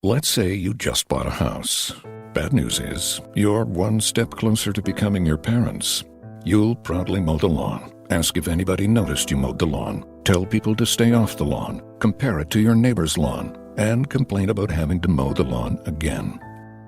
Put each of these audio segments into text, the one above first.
Let's say you just bought a house. Bad news is, you're one step closer to becoming your parents. You'll proudly mow the lawn, ask if anybody noticed you mowed the lawn, tell people to stay off the lawn, compare it to your neighbor's lawn, and complain about having to mow the lawn again.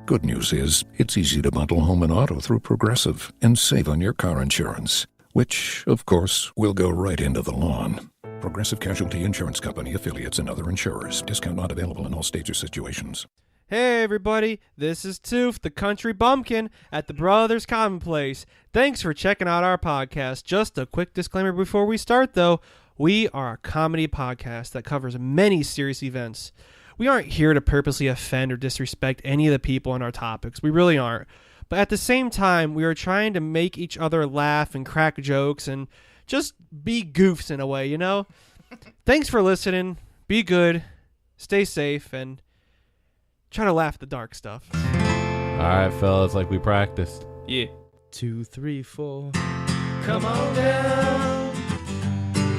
Good news is, it's easy to bundle home and auto through Progressive and save on your car insurance, which, of course, will go right into the lawn. Progressive Casualty Insurance Company, affiliates, and other insurers. Discount not available in all states or situations. Hey everybody, this is Toof, the country bumpkin at the Brothers Commonplace. Thanks for checking out our podcast. Just a quick disclaimer before we start though, we are a comedy podcast that covers many serious events. We aren't here to purposely offend or disrespect any of the people on our topics. We really aren't. But at the same time, we are trying to make each other laugh and crack jokes and just be goofs in a way, you know? Thanks for listening. Be good. Stay safe and try to laugh at the dark stuff. All right, fellas, like we practiced. Yeah. 2, 3, 4. Come on down.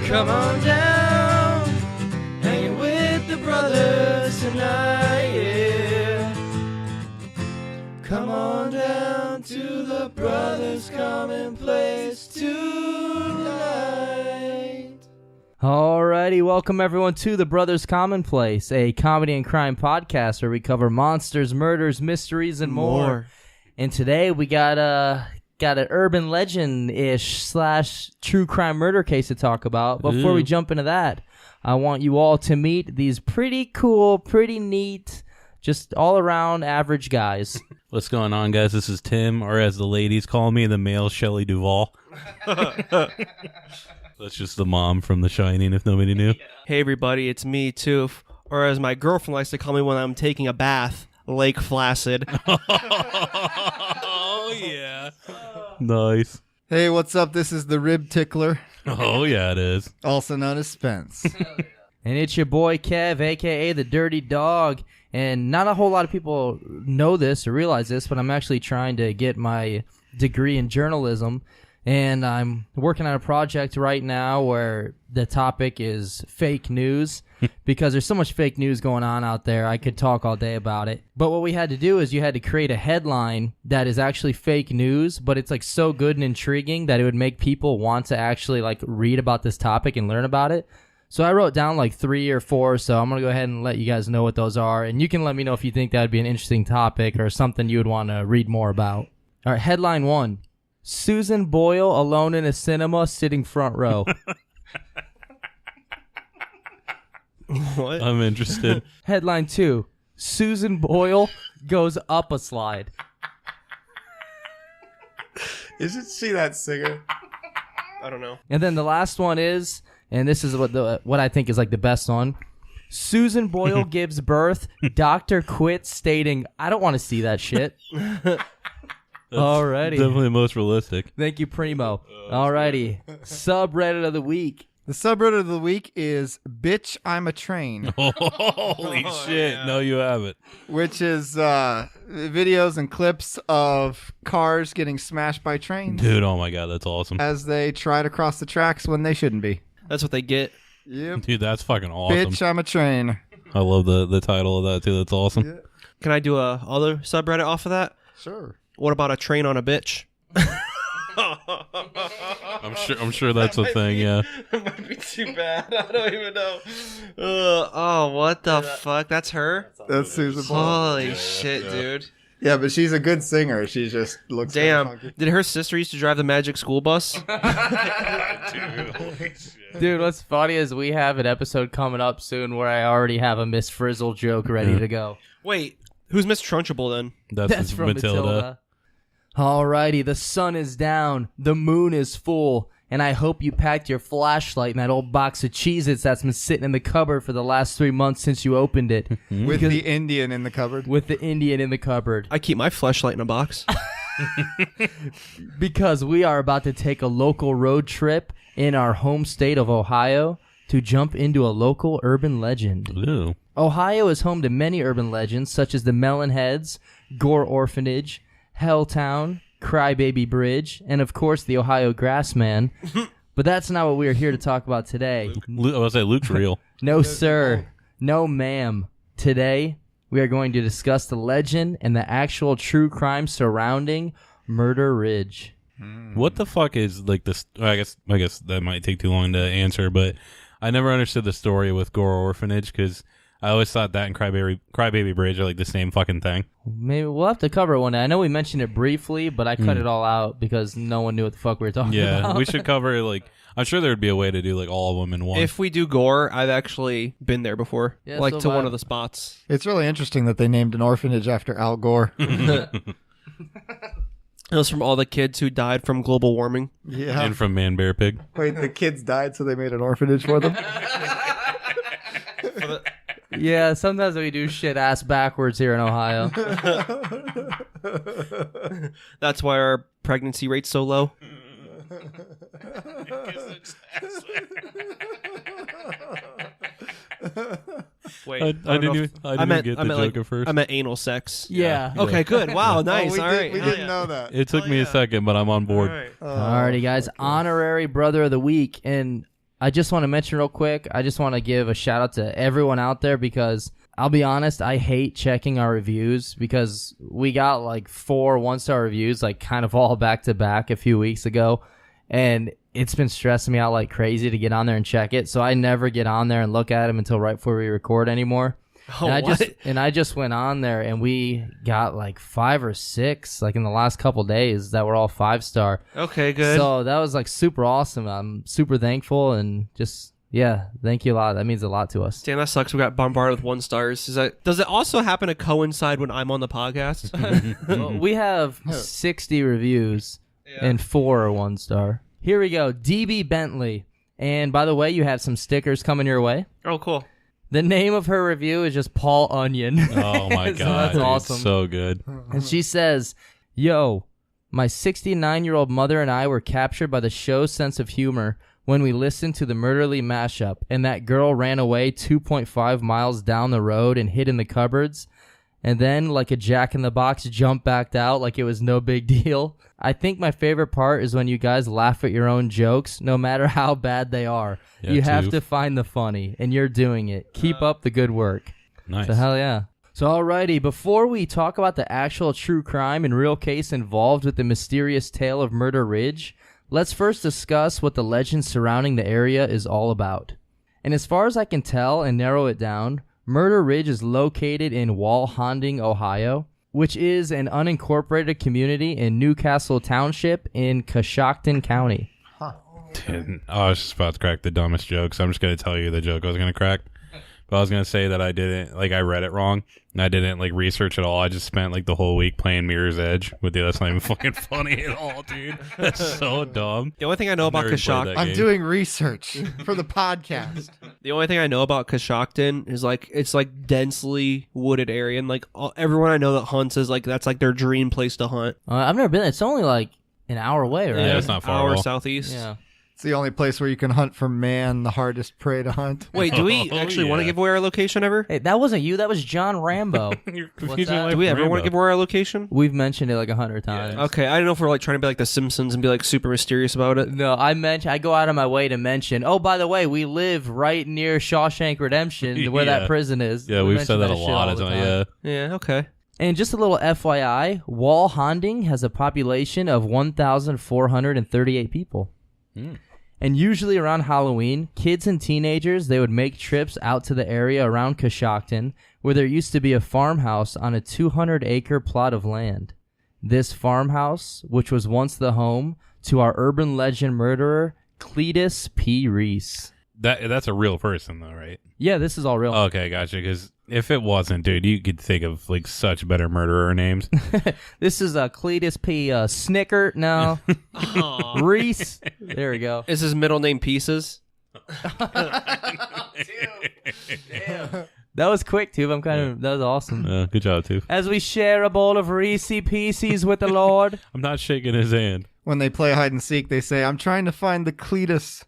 Come on down. Hanging with the brothers tonight, yeah. Come on down to the Brothers Commonplace tonight. Alrighty, welcome everyone to the Brothers Commonplace, a comedy and crime podcast where we cover monsters, murders, mysteries, and more. And today we got an urban legend-ish / true crime murder case to talk about. Before we jump into that, I want you all to meet these pretty cool, pretty neat, just all-around average guys. What's going on, guys? This is Tim, or as the ladies call me, the male Shelley Duvall. That's just the mom from The Shining, if nobody knew. Hey everybody, it's me, Toof. Or as my girlfriend likes to call me when I'm taking a bath, Lake Flaccid. Oh, yeah. Nice. Hey, what's up? This is the Rib Tickler, Oh, yeah, it is. also known as Spence. And it's your boy Kev, a.k.a. the Dirty Dog. And not a whole lot of people know this or realize this, but I'm actually trying to get my degree in journalism. And I'm working on a project right now where the topic is fake news because there's so much fake news going on out there. I could talk all day about it. But what we had to do is you had to create a headline that is actually fake news, but it's like so good and intriguing that it would make people want to actually like read about this topic and learn about it. So I wrote down like 3 or 4, so I'm going to go ahead and let you guys know what those are. And you can let me know if you think that would be an interesting topic or something you would want to read more about. All right, headline 1. Susan Boyle alone in a cinema sitting front row. What? I'm interested. Headline 2. Susan Boyle goes up a slide. Isn't she that singer? I don't know. And then the last one is, and this is what I think is like the best one. Susan Boyle gives birth. Doctor quits stating, I don't want to see that shit. Alrighty. Definitely the most realistic. Thank you, Primo. Alrighty. Subreddit of the week. The subreddit of the week is Bitch, I'm a Train, Holy shit. Yeah. No, you haven't. which is videos and clips of cars getting smashed by trains Dude, oh my God, that's awesome. as they try to cross the tracks when they shouldn't be. That's what they get. Yep. Dude, that's fucking awesome. Bitch, I'm a Train. I love the title of that, too. That's awesome. Yeah. Can I do a other subreddit off of that? Sure. What about a train on a bitch? I'm sure that's a thing, yeah. It might be too bad. I don't even know. Oh, what the fuck? That's her? That's Susan Boyle. Holy shit, dude. Yeah, but she's a good singer. She just looks kinda Damn. funky. Did her sister used to drive the magic school bus? Dude, holy shit. Dude, what's funny is we have an episode coming up soon where I already have a Miss Frizzle joke ready to go. Wait, who's Miss Trunchable then? That's from Matilda. Alrighty, the sun is down, the moon is full, and I hope you packed your flashlight in that old box of Cheez-Its that's been sitting in the cupboard for the last 3 months since you opened it. With the Indian in the cupboard. With the Indian in the cupboard. I keep my flashlight in a box. Because we are about to take a local road trip in our home state of Ohio to jump into a local urban legend. Ooh. Ohio is home to many urban legends such as the Melonheads, Gore Orphanage, Helltown, Crybaby Bridge, and of course the Ohio Grassman. But that's not what we are here to talk about today. I was say Luke's real. No, sir. No, ma'am. Today, we are going to discuss the legend and the actual true crime surrounding Murder Ridge. What the fuck is like this? I guess that might take too long to answer, but I never understood the story with Gore Orphanage because I always thought that and Crybaby Bridge are like the same fucking thing. Maybe we'll have to cover it one day. I know we mentioned it briefly, but I cut it all out because no one knew what the fuck we were talking about. Yeah, we should cover like. I'm sure there would be a way to do like all of them in one. If we do Gore, I've actually been there before, Yeah, like so to have one I. of the spots. It's really interesting that they named an orphanage after Al Gore. It was from all the kids who died from global warming. Yeah. and from Man Bear Pig. Wait, the kids died, so they made an orphanage for them? Yeah, sometimes we do shit ass backwards here in Ohio. That's why our pregnancy rate's so low. Wait, I didn't even get the joke at first. I meant anal sex. Yeah. Okay, good. Wow, nice. We All right. didn't know that. It took me a second, but I'm on board. Alrighty, guys. Honorary Brother of the Week. And I just want to mention real quick, I just want to give a shout out to everyone out there because I'll be honest, I hate checking our reviews because we got like 4 1-star reviews, like kind of all back to back a few weeks ago. And it's been stressing me out like crazy to get on there and check it. So I never get on there and look at them until right before we record anymore. Oh, And I just went on there and we got like 5 or 6 like in the last couple days that were all 5-star. Okay, good. So that was like super awesome. I'm super thankful and just thank you a lot. That means a lot to us. Damn, that sucks. We got bombarded with 1 stars. Does it also happen to coincide when I'm on the podcast? Well, we have 60 reviews and 4 are 1-star. Here we go. DB Bentley. And by the way, you have some stickers coming your way. Oh, cool. The name of her review is just Paul Onion. Oh my So god, that's dude, awesome. so good. And she says, "Yo, my 69-year-old mother and I were captured by the show's sense of humor when we listened to the Murderly mashup, and that girl ran away 2.5 miles down the road and hid in the cupboards, and then, like a jack-in-the-box, jumped back out like it was no big deal. I think my favorite part is when you guys laugh at your own jokes, no matter how bad they are. Yeah, you have Toof. to find the funny, and you're doing it. Keep up the good work." Nice. So hell yeah. So alrighty, before we talk about the actual true crime and real case involved with the mysterious tale of Murder Ridge, let's first discuss what the legend surrounding the area is all about. And as far as I can tell and narrow it down, Murder Ridge is located in Walhonding, Ohio, which is an unincorporated community in Newcastle Township in Coshocton County. Dude, I was just about to crack the dumbest joke, so I'm just going to tell you the joke I was going to crack. But I was going to say that I didn't, like, I read it wrong, and I didn't, like, research at all. I just spent, like, the whole week playing Mirror's Edge with you. That's not even fucking funny at all, dude. That's so dumb. The only thing I know about Never played that I'm game. doing research for the podcast. The only thing I know about Coshocton is like it's like densely wooded area, and like everyone I know that hunts is like that's like their dream place to hunt. I've never been there. It's only like an hour away, right? Yeah, it's not far at Hour all. southeast. Yeah. It's the only place where you can hunt for man, the hardest prey to hunt. Wait, do we Oh, actually want to yeah. give away our location ever? Hey, that wasn't you. That was John Rambo. You're What's confusing that? life Do we with ever want to Rambo. give away our location? We've mentioned it like 100 times. Okay, I don't know if we're like trying to be like the Simpsons and be like super mysterious about it. No, I go out of my way to mention. Oh, by the way, we live right near Shawshank Redemption, where that Yeah. prison is. Yeah, We we've mention said that a shit lot all of the times. Yeah. Yeah, okay. And just a little FYI, Walhonding has a population of 1,438 people. And usually around Halloween, kids and teenagers, they would make trips out to the area around Coshocton, where there used to be a farmhouse on a 200-acre plot of land. This farmhouse, which was once the home to our urban legend murderer, Cletus P. Reese. That's a real person, though, right? Yeah, this is all real. Okay, gotcha. Because if it wasn't, dude, you could think of like such better murderer names. This is Cletus P. Snickert. No. Reese. There we go. Is his middle name Pieces? That was quick, too. That was awesome. Good job, too. As we share a bowl of Reese Pieces with the Lord. I'm not shaking his hand. When they play hide and seek, they say, "I'm trying to find the Cletus."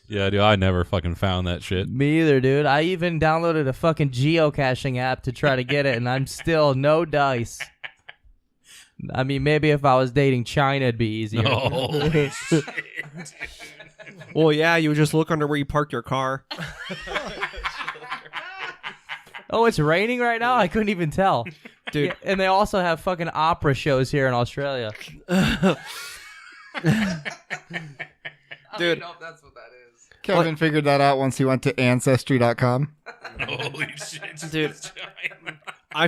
Yeah, dude, I never fucking found that shit. Me either, dude. I even downloaded a fucking geocaching app to try to get it, and I'm still no dice. I mean, maybe if I was dating China, it'd be easier. Oh, Well, yeah, you would just look under where you parked your car. Oh, it's raining right now? I couldn't even tell. Dude. Yeah, and they also have fucking opera shows here in Australia. Dude. know if that's what that is. Kevin figured that out once he went to Ancestry.com. Holy shit. Dude. I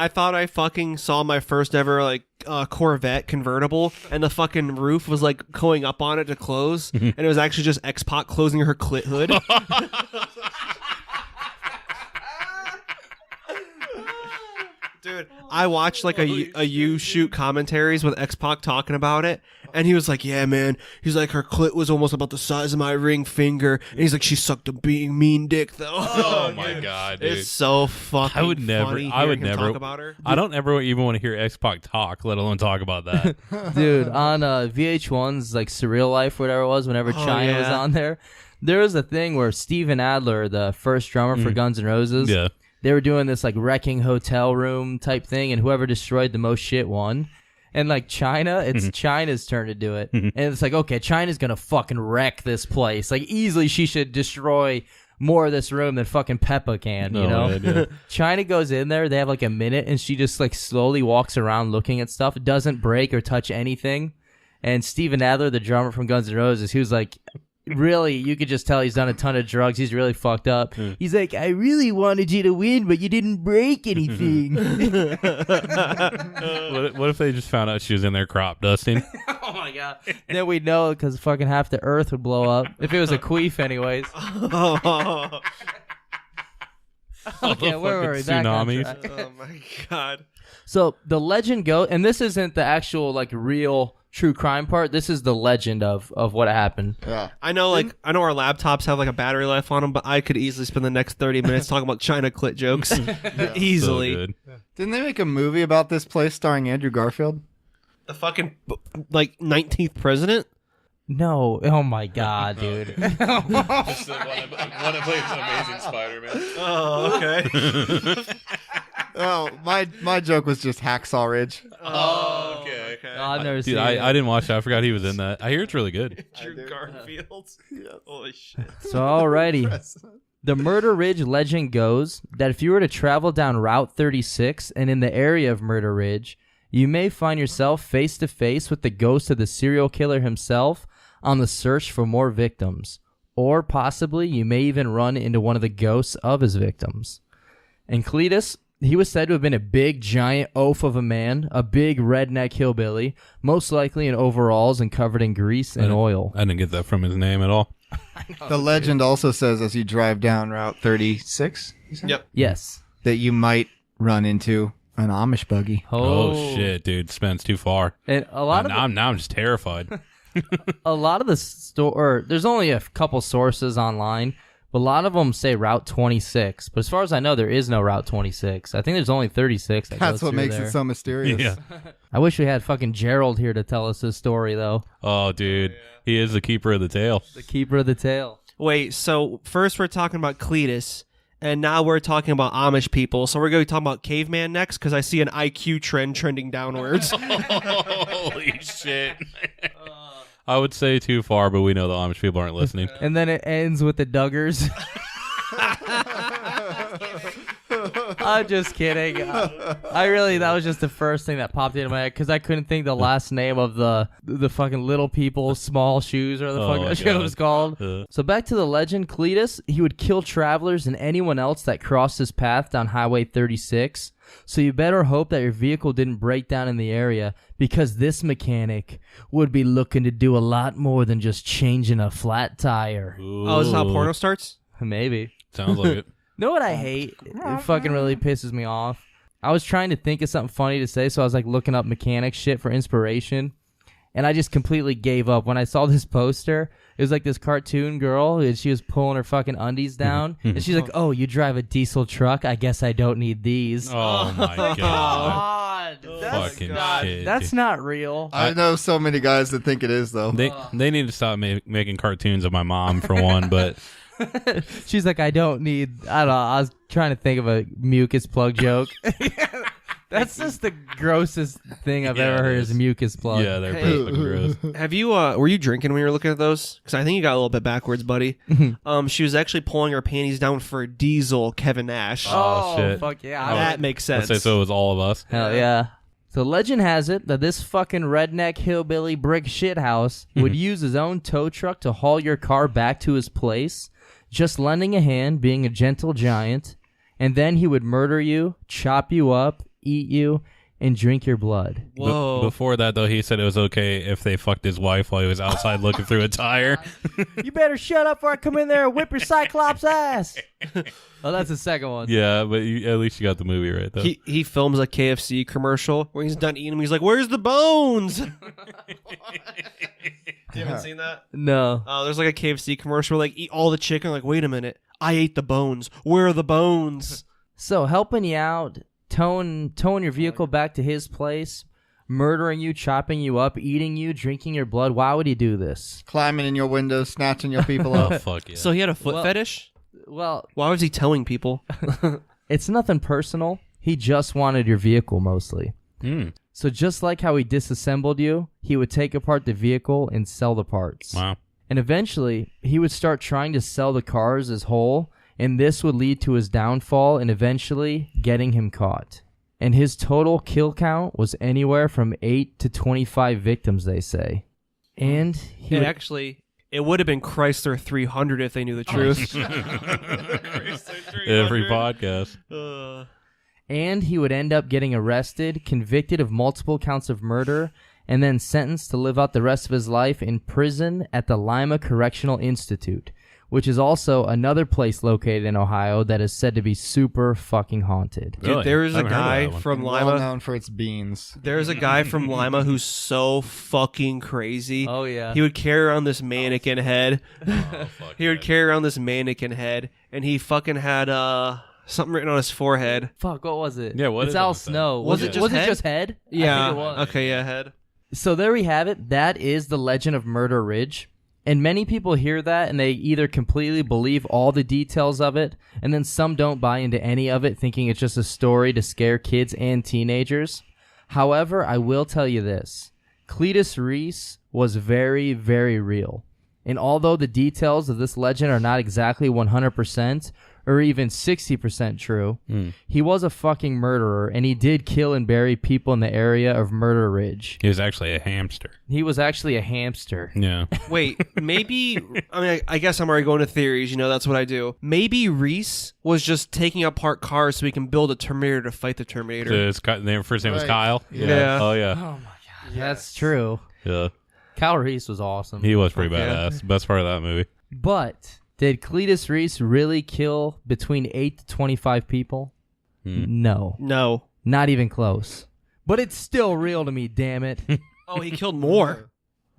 thought I fucking saw my first ever like Corvette convertible, and the fucking roof was like going up on it to close, and it was actually just X-Pac closing her clit hood. Dude, I watched like a U shoot commentaries with X-Pac talking about it, and he was like, yeah, man. He's like, her clit was almost about the size of my ring finger, and he's like, she sucked a mean dick, though. Oh, my God, dude. It's so fucking I would never, funny I would hearing him never, talk about her. I don't ever even want to hear X-Pac talk, let alone talk about that. Dude, on VH1's like Surreal Life, whatever it was, whenever China was on there was a thing where Steven Adler, the first drummer for Guns N' Roses, Yeah. they were doing this like wrecking hotel room type thing, and whoever destroyed the most shit won. And like China, it's China's turn to do it. And it's like, okay, China's gonna fucking wreck this place. Like easily she should destroy more of this room than fucking Peppa can, you know? Yeah. China goes in there, they have like a minute, and she just like slowly walks around looking at stuff. It doesn't break or touch anything. And Steven Adler, the drummer from Guns N' Roses, he was like, really, you could just tell he's done a ton of drugs. He's really fucked up. He's like, I really wanted you to win, but you didn't break anything. What if they just found out she was in there crop dusting? Oh my god. Then we'd know because fucking half the earth would blow up. If it was a queef anyways. Okay, where were we? Back on Tsunamis. track. Oh my god. So the legend goes, and this isn't the actual like real true crime part. This is the legend of what happened. Yeah. I know our laptops have like a battery life on them, but I could easily spend the next 30 minutes talking about China clit jokes. Easily. So good. Didn't they make a movie about this place starring Andrew Garfield? The fucking like 19th president? No, oh my god, dude. Just the one that plays Amazing Spider-Man. Oh, okay. Oh, my joke was just Hacksaw Ridge. Oh, okay. Oh, I've never seen Dude, it. I didn't watch that. I forgot he was in that. I hear it's really good. Andrew Garfield. Holy shit. So alrighty. The Murder Ridge legend goes that if you were to travel down Route 36 and in the area of Murder Ridge, you may find yourself face to face with the ghost of the serial killer himself on the search for more victims. Or possibly you may even run into one of the ghosts of his victims. And Cletus, he was said to have been a big, giant oaf of a man, a big redneck hillbilly, most likely in overalls and covered in grease and oil. I didn't get that from his name at all. The legend also says as you drive down Route 36, Yep. Yes. that you might run into an Amish buggy. Oh, shit, dude. Spence too far. And a lot of Now I'm just terrified. a lot of the store, there's only a couple sources online, but a lot of them say Route 26. But as far as I know, there is no Route 26. I think there's only 36. That's what makes it so mysterious. Yeah. I wish we had fucking Gerald here to tell us his story, though. Oh, dude. He is the keeper of the tail. The keeper of the tale. Wait, so first we're talking about Cletus, and now we're talking about Amish people. So we're going to be talking about caveman next, because I see an IQ trend trending downwards. Holy shit. I would say too far, but we know the Amish people aren't listening. And then it ends with the Duggars. I'm just kidding. That was just the first thing that popped into my head because I couldn't think the last name of the fucking little people, small shoes, or the fuck that shit was called. So back to the legend, Cletus, he would kill travelers and anyone else that crossed his path down Highway 36. So you better hope that your vehicle didn't break down in the area because this mechanic would be looking to do a lot more than just changing a flat tire. Oh, is this how porno starts? Maybe. Sounds like it. Know what I hate? It fucking really pisses me off. I was trying to think of something funny to say, so I was like looking up mechanic shit for inspiration, and I just completely gave up. When I saw this poster, it was like this cartoon girl, and she was pulling her fucking undies down, and she's like, "Oh, you drive a diesel truck? I guess I don't need these." Oh, my God. God, Fucking shit. that's dude. not real. I know so many guys that think it is, though. They need to stop making cartoons of my mom, for one, but... She's like, I don't know, I was trying to think of a mucus plug joke. That's just the grossest thing I've Yeah, ever it heard is. is mucus plug. Yeah, they're pretty fucking gross. Have you were you drinking when you were looking at those? Because I think you got a little bit backwards, buddy. She was actually pulling her panties down for Diesel Kevin Nash. Oh, shit. Fuck yeah. That makes sense. Let's say so it was all of us. Hell yeah. So legend has it that this fucking redneck hillbilly brick shithouse would use his own tow truck to haul your car back to his place, just lending a hand, being a gentle giant, and then he would murder you, chop you up, eat you, and drink your blood. Whoa. Before that, though, he said it was okay if they fucked his wife while he was outside looking through a tire. You better shut up before I come in there and whip your Cyclops ass. Oh, that's the second one. Yeah, but at least you got the movie right, though. He films a KFC commercial where he's done eating them. He's like, "Where's the bones?" You haven't seen that? No. There's like a KFC commercial where like eat all the chicken. Like, wait a minute, I ate the bones. Where are the bones? So helping you out, towing your vehicle back to his place, murdering you, chopping you up, eating you, drinking your blood. Why would he do this? Climbing in your windows, snatching your people Oh, up. fuck yeah. So he had a foot Well- fetish. Well, Why was he towing people? it's nothing personal. He just wanted your vehicle mostly. Mm. So just like how he disassembled you, he would take apart the vehicle and sell the parts. Wow. And eventually, he would start trying to sell the cars as whole, and this would lead to his downfall and eventually getting him caught. And his total kill count was anywhere from 8 to 25 victims, they say. And he It would, actually, it would have been Chrysler 300 if they knew the truth. Every podcast. and he would end up getting arrested, convicted of multiple counts of murder, and then sentenced to live out the rest of his life in prison at the Lima Correctional Institute, which is also another place located in Ohio that is said to be super fucking haunted. Dude, Really? there is I a haven't heard of guy that one. from Well Lima. known for its beans. There's a guy from Lima who's so fucking crazy. Oh, yeah. He would carry around this mannequin head. Fuck He would carry around this mannequin head, and he fucking had something written on his forehead. Fuck, what was it? Yeah, what it's is it Al with that? Snow. Was it just head? just head? Yeah. I think it was. Okay, yeah, head. So there we have it. That is the legend of Murder Ridge. And many people hear that and they either completely believe all the details of it, and then some don't buy into any of it, thinking it's just a story to scare kids and teenagers. However, I will tell you this. Cletus Reese was very, very real. And although the details of this legend are not exactly 100% or even 60% true, he was a fucking murderer, and he did kill and bury people in the area of Murder Ridge. He was actually a hamster. He was actually a hamster. Yeah. Wait, maybe. I mean, I guess I'm already going to theories. You know, that's what I do. Maybe Reese was just taking apart cars so he can build a Terminator to fight the Terminator. His first name was Right. Kyle. Yeah. Oh, yeah. Oh my god, that's true. Yeah. Kyle Reese was awesome. He was pretty Okay. badass. Best part of that movie. But did Cletus Reese really kill between 8 to 25 people? No. No. Not even close. But it's still real to me, damn it. Oh, he killed more.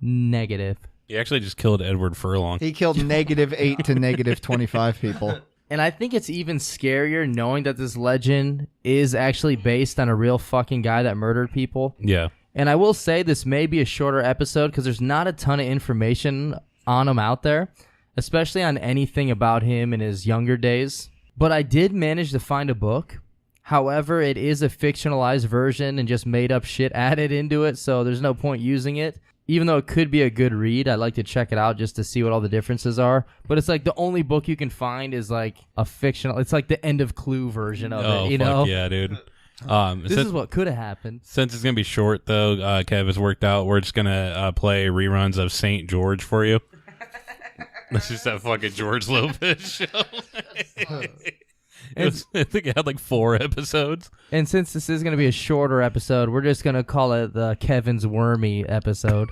Negative. He actually just killed Edward Furlong. He killed -8 to -25 people. And I think it's even scarier knowing that this legend is actually based on a real fucking guy that murdered people. Yeah. And I will say this may be a shorter episode because there's not a ton of information on him out there, especially on anything about him in his younger days. But I did manage to find a book. However, it is a fictionalized version and just made up shit added into it, so there's no point using it. Even though it could be a good read, I'd like to check it out just to see what all the differences are. But it's like the only book you can find is like a fictional, it's like the End of Clue version of Oh, it, you fuck know? yeah, dude. This is what could have happened. Since it's going to be short, though, Kev has worked out, we're just going to play reruns of St. George for you. That's just that fucking George Lopez show. I think it had like 4 episodes. And since this is going to be a shorter episode, we're just going to call it the Kevin's Wormy episode.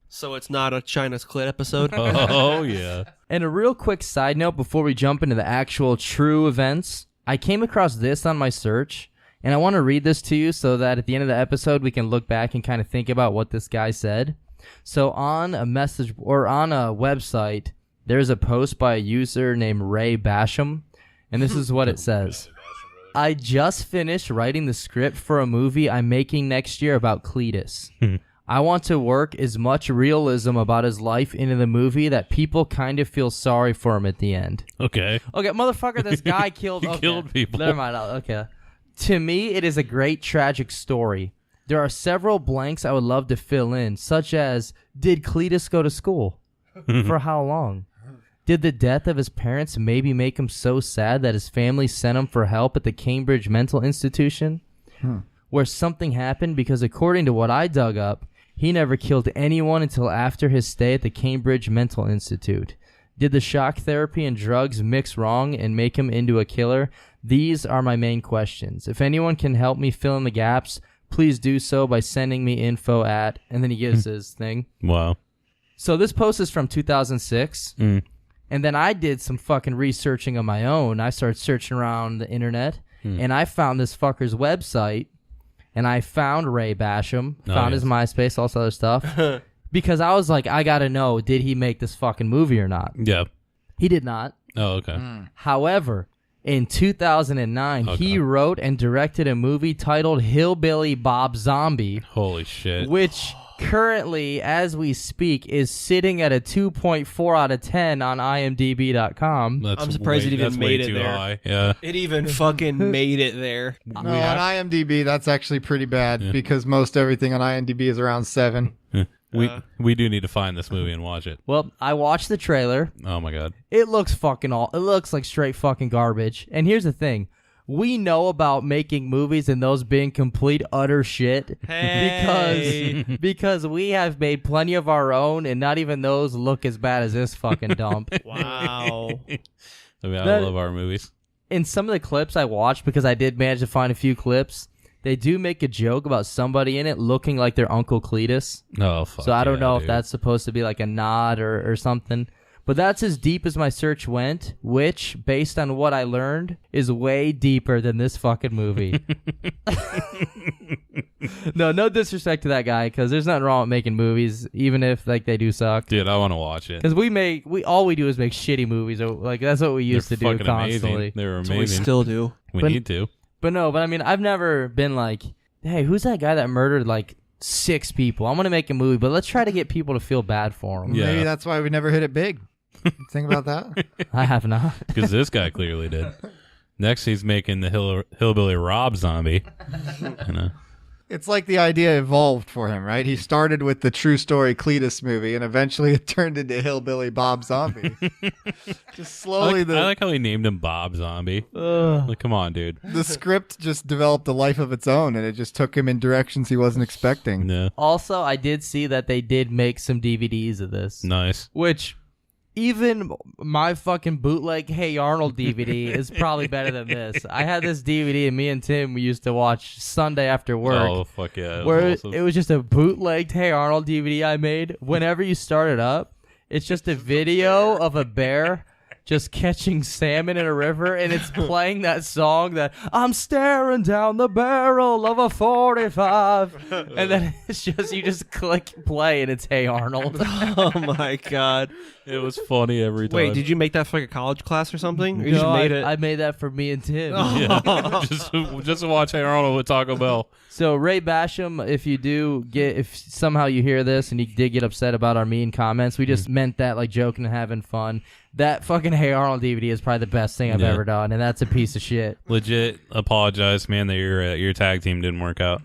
So it's not a China's Clit episode. Oh, yeah. And a real quick side note before we jump into the actual true events, I came across this on my search, and I want to read this to you so that at the end of the episode we can look back and kind of think about what this guy said. So on a message or on a website, there's a post by a user named Ray Basham, and this is what it says. I just finished writing the script for a movie I'm making next year about Cletus. I want to work as much realism about his life into the movie that people kind of feel sorry for him at the end. Okay. Okay, motherfucker, this guy killed... He okay. killed people. Never mind. Okay. To me, it is a great tragic story. There are several blanks I would love to fill in, such as, did Cletus go to school? For how long? Did the death of his parents maybe make him so sad that his family sent him for help at the Cambridge Mental Institution? Where something happened because according to what I dug up, he never killed anyone until after his stay at the Cambridge Mental Institute. Did the shock therapy and drugs mix wrong and make him into a killer? These are my main questions. If anyone can help me fill in the gaps, please do so by sending me info at, and then he gives his thing. Wow. So this post is from 2006, and then I did some fucking researching on my own. I started searching around the internet, and I found this fucker's website, and I found Ray Basham, found his MySpace, all this other stuff, because I was like, I gotta know, did he make this fucking movie or not? Yeah. He did not. Oh, okay. However, in 2009, he wrote and directed a movie titled Hillbilly Bob Zombie, Holy shit. which currently, as we speak, is sitting at a 2.4 out of 10 on IMDb.com. I'm surprised it even that's made way it too there. high. Yeah. It even fucking made it there. No, on IMDb, that's actually pretty bad because most everything on IMDb is around 7. We do need to find this movie and watch it. Well, I watched the trailer. Oh my god. It looks it looks like straight fucking garbage. And here's the thing. We know about making movies and those being complete utter shit because we have made plenty of our own and not even those look as bad as this fucking dump. Wow. I love our movies. In some of the clips I watched, because I did manage to find a few clips, they do make a joke about somebody in it looking like their Uncle Cletus. Oh, fuck. So I don't know if dude. that's supposed to be like a nod or something. But that's as deep as my search went, which, based on what I learned, is way deeper than this fucking movie. No disrespect to that guy, because there's nothing wrong with making movies, even if like they do suck. Dude, I want to watch it. Because all we do is make shitty movies. Like that's what we used to do fucking constantly. amazing. They were That's what we amazing. still do. We But- need to. But I mean, I've never been like, hey, who's that guy that murdered like 6 people? I'm gonna make a movie, but let's try to get people to feel bad for him. Yeah. Maybe that's why we never hit it big. Think about that. I have not. Because this guy clearly did. Next, he's making the Hillbilly Rob Zombie. You know? It's like the idea evolved for him, right? He started with the true story Cletus movie, and eventually it turned into Hillbilly Bob Zombie. Just slowly, I like how he named him Bob Zombie. Like, come on, dude. the script just developed a life of its own, and it just took him in directions he wasn't expecting. No. Also, I did see that they did make some DVDs of this, Nice. which even my fucking bootleg Hey Arnold DVD is probably better than this. I had this DVD, and me and Tim we used to watch Sunday after work. Oh, fuck yeah. where Awesome. it was just a bootlegged Hey Arnold DVD I made. Whenever you start it up, it's just a video of a bear just catching salmon in a river, and it's playing that song that I'm staring down the barrel of a 45, and then it's just you just click play and it's Hey Arnold. Oh my god. It was funny every time. Wait, did you make that for like a college class or something? Or you just No, made it? I made that for me and Tim. Yeah. just to watch Hey Arnold with Taco Bell. So Ray Basham, if somehow you hear this and you did get upset about our mean comments, we just meant that like joking and having fun. That fucking Hey Arnold DVD is probably the best thing I've ever done, and that's a piece of shit. Legit apologize, man, that your tag team didn't work out.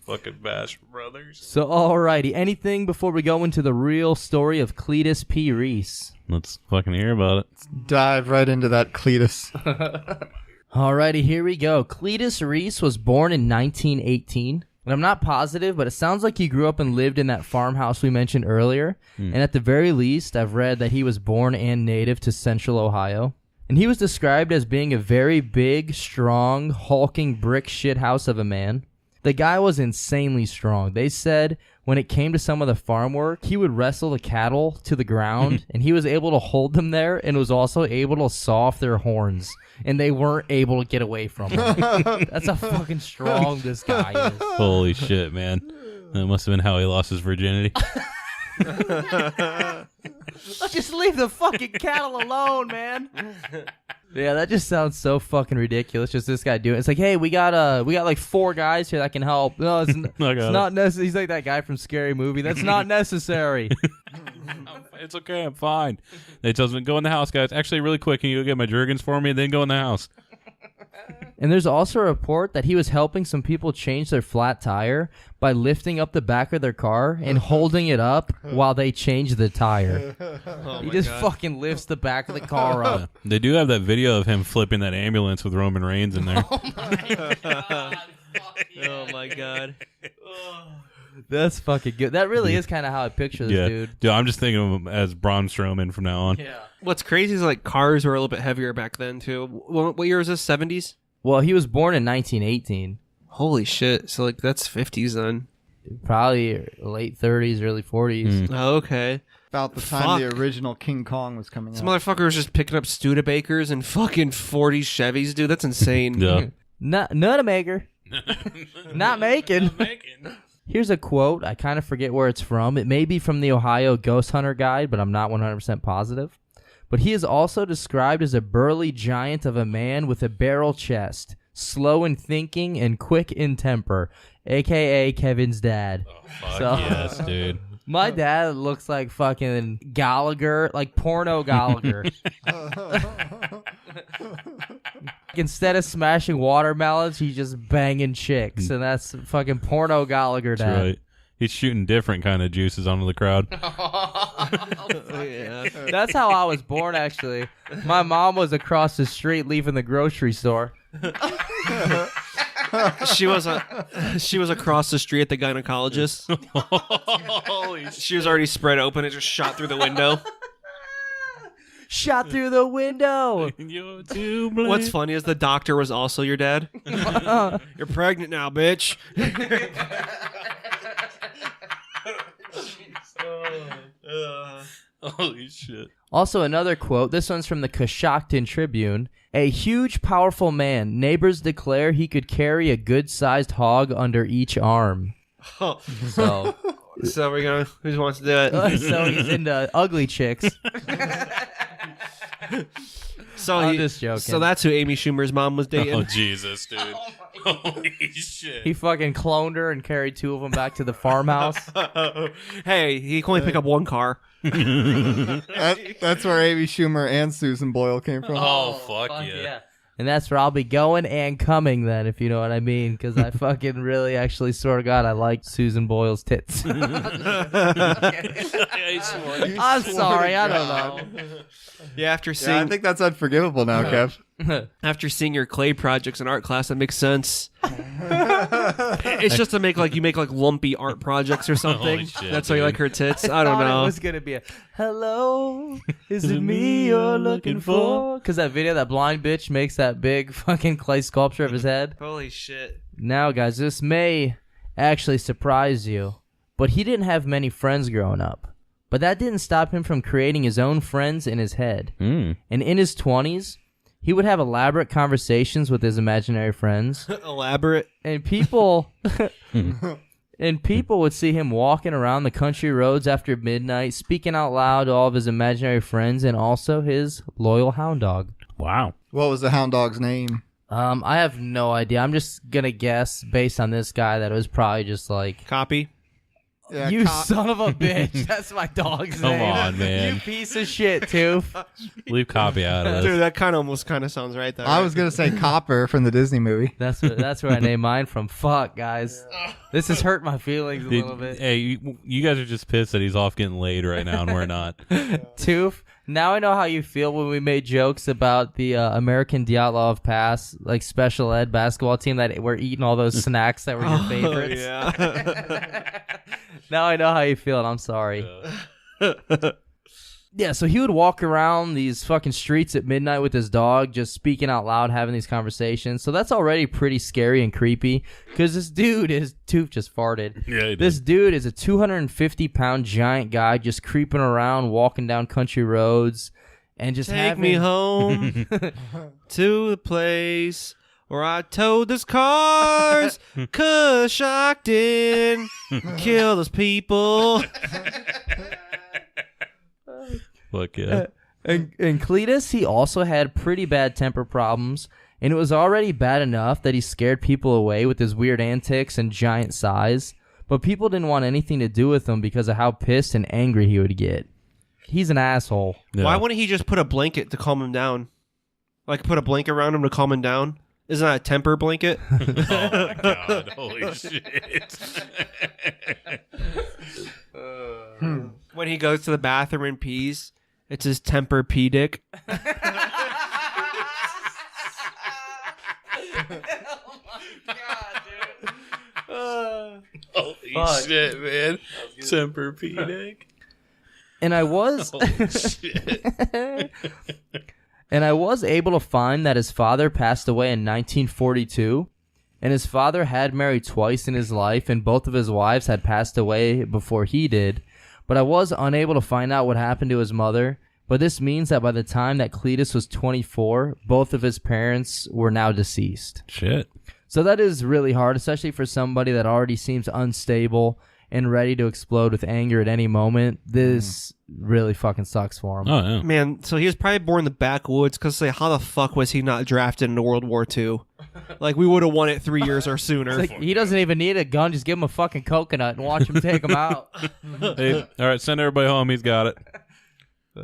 Fucking Bash Brothers. So alrighty, anything before we go into the real story of Cletus P. Reese? Let's fucking hear about it. Dive right into that Cletus. Alrighty, here we go. Cletus Reese was born in 1918. And I'm not positive, but it sounds like he grew up and lived in that farmhouse we mentioned earlier. And at the very least, I've read that he was born and native to Central Ohio. And he was described as being a very big, strong, hulking brick shithouse of a man. The guy was insanely strong. They said when it came to some of the farm work, he would wrestle the cattle to the ground, and he was able to hold them there and was also able to saw off their horns. And they weren't able to get away from him. That's how fucking strong this guy is. Holy shit, man. That must have been how he lost his virginity. Let's just leave the fucking cattle alone, man. Yeah, that just sounds so fucking ridiculous. Just this guy doing it. It's like, hey, we got like 4 guys here that can help. No, it's not necessary. He's like that guy from Scary Movie. That's not necessary. It's okay, I'm fine. They tells me, go in the house, guys. Actually, really quick, can you go get my Jergens for me and then go in the house? And there's also a report that he was helping some people change their flat tire by lifting up the back of their car and holding it up while they change the tire. He just fucking lifts the back of the car up. They do have that video of him flipping that ambulance with Roman Reigns in there. Oh my god. Oh my god. That's fucking good. That really is kind of how I picture this dude. Dude, I'm just thinking of him as Braun Strowman from now on. Yeah. What's crazy is like cars were a little bit heavier back then too. What year was this? 70s? Well, he was born in 1918. Holy shit! So like that's 50s then. Probably late 30s, early 40s. Oh, okay. About the time the Fuck. original King Kong was coming This out. motherfucker was just picking up Studebakers and fucking 40 Chevys, dude. That's insane. Yeah. Not a maker. Not making. Here's a quote. I kind of forget where it's from. It may be from the Ohio Ghost Hunter Guide, but I'm not 100% positive. But he is also described as a burly giant of a man with a barrel chest, slow in thinking and quick in temper, a.k.a. Kevin's dad. Oh, fuck So- yes, dude. My dad looks like fucking Gallagher, like porno Gallagher. Instead of smashing watermelons, he's just banging chicks, and that's fucking porno Gallagher That's dad. right. He's shooting different kind of juices onto the crowd. Yeah. That's how I was born, actually. My mom was across the street leaving the grocery store. She was across the street at the gynecologist. She was already spread open and just shot through the window. Shot through the window. You're to blame. What's funny is the doctor was also your dad. You're pregnant now, bitch. Holy shit. Also, another quote. This one's from the Coshocton Tribune. A huge, powerful man. Neighbors declare he could carry a good-sized hog under each arm. Oh, So, so we're gonna. Who wants to do it? so he's into ugly chicks. So I'm just joking. So that's who Amy Schumer's mom was dating. Oh, Jesus, dude. Holy shit. He fucking cloned her and carried two of them back to the farmhouse. Hey, he can only pick up one car. That's where Amy Schumer and Susan Boyle came from. Oh, fuck yeah. And that's where I'll be going and coming then, if you know what I mean, because I fucking really, actually, swear to God, I like Susan Boyle's tits. I'm sorry, I don't know. Yeah, after Yeah, I seeing think that's unforgivable now, Kev. after seeing your clay projects in art class, that makes sense. It's just to make like lumpy art projects or something. Holy shit, That's why you dude. like her tits. I don't thought know. It was gonna be a hello. Is it me you're looking for? Because that video, that blind bitch makes that big fucking clay sculpture of his head. Holy shit. Now, guys, this may actually surprise you, but he didn't have many friends growing up. But that didn't stop him from creating his own friends in his head. And in his 20s, he would have elaborate conversations with his imaginary friends. Elaborate. And people would see him walking around the country roads after midnight, speaking out loud to all of his imaginary friends and also his loyal hound dog. Wow. What was the hound dog's name? I have no idea. I'm just going to guess based on this guy that it was probably just like, Copy. Yeah, you son of a bitch. That's my dog's Come name. on, man. You piece of shit, Toof. Leave copy out of Dude, this. that almost sounds right there. I was gonna say Copper from the Disney movie. That's where I named mine from. Fuck, guys. This has hurt my feelings a little bit. Hey, you guys are just pissed that he's off getting laid right now and we're not. Toof, now I know how you feel when we made jokes about the American Dyatlov Pass, like special ed basketball team that were eating all those snacks that were your favorites. Yeah. Now I know how you feel, and I'm sorry. Yeah, so he would walk around these fucking streets at midnight with his dog, just speaking out loud, having these conversations. So that's already pretty scary and creepy, because this dude is... Toof just farted. Yeah, he did. This dude is a 250-pound giant guy just creeping around, walking down country roads, and just Take me home to the place where I towed those cars, Coshocton, kill those people. Fuck yeah. And Cletus, he also had pretty bad temper problems, and it was already bad enough that he scared people away with his weird antics and giant size, but people didn't want anything to do with him because of how pissed and angry he would get. He's an asshole. Yeah. Why wouldn't he just put a blanket to calm him down? Like put a blanket around him to calm him down? Isn't that a temper blanket? Oh my god! Holy shit! When he goes to the bathroom and pees, it's his temper pee dick. Holy shit, man! Tempur-Pedic. And I was Holy shit! and I was able to find that his father passed away in 1942, and his father had married twice in his life, and both of his wives had passed away before he did. But I was unable to find out what happened to his mother. But this means that by the time that Cletus was 24, both of his parents were now deceased. Shit. So that is really hard, especially for somebody that already seems unstable and ready to explode with anger at any moment. This really fucking sucks for him. Oh yeah. Man, so he was probably born in the backwoods because how the fuck was he not drafted into World War II? Like, we would have won it 3 years or sooner. It's like, he doesn't even need a gun. Just give him a fucking coconut and watch him take him out. Hey, all right, send everybody home. He's got it.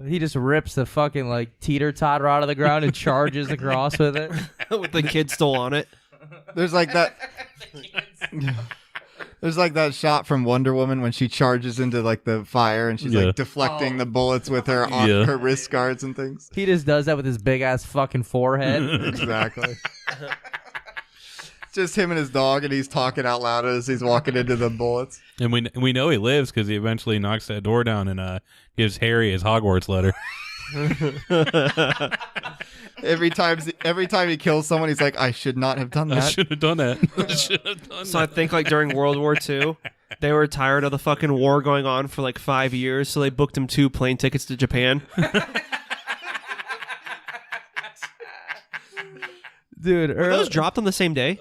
He just rips the fucking like teeter-totter out of the ground and charges across with it. With the kid still on it. There's like that. There's like that shot from Wonder Woman when she charges into like the fire and she's like deflecting the bullets with her her wrist guards and things. He just does that with his big ass fucking forehead. Exactly. Just him and his dog, and he's talking out loud as he's walking into the bullets. And we know he lives because he eventually knocks that door down and gives Harry his Hogwarts letter. Every time he kills someone, he's like, "I should not have done I that." should have done that. I should have done So that. I think like during World War II, they were tired of the fucking war going on for like 5 years, so they booked him 2 plane tickets to Japan. Dude, Were those dropped on the same day?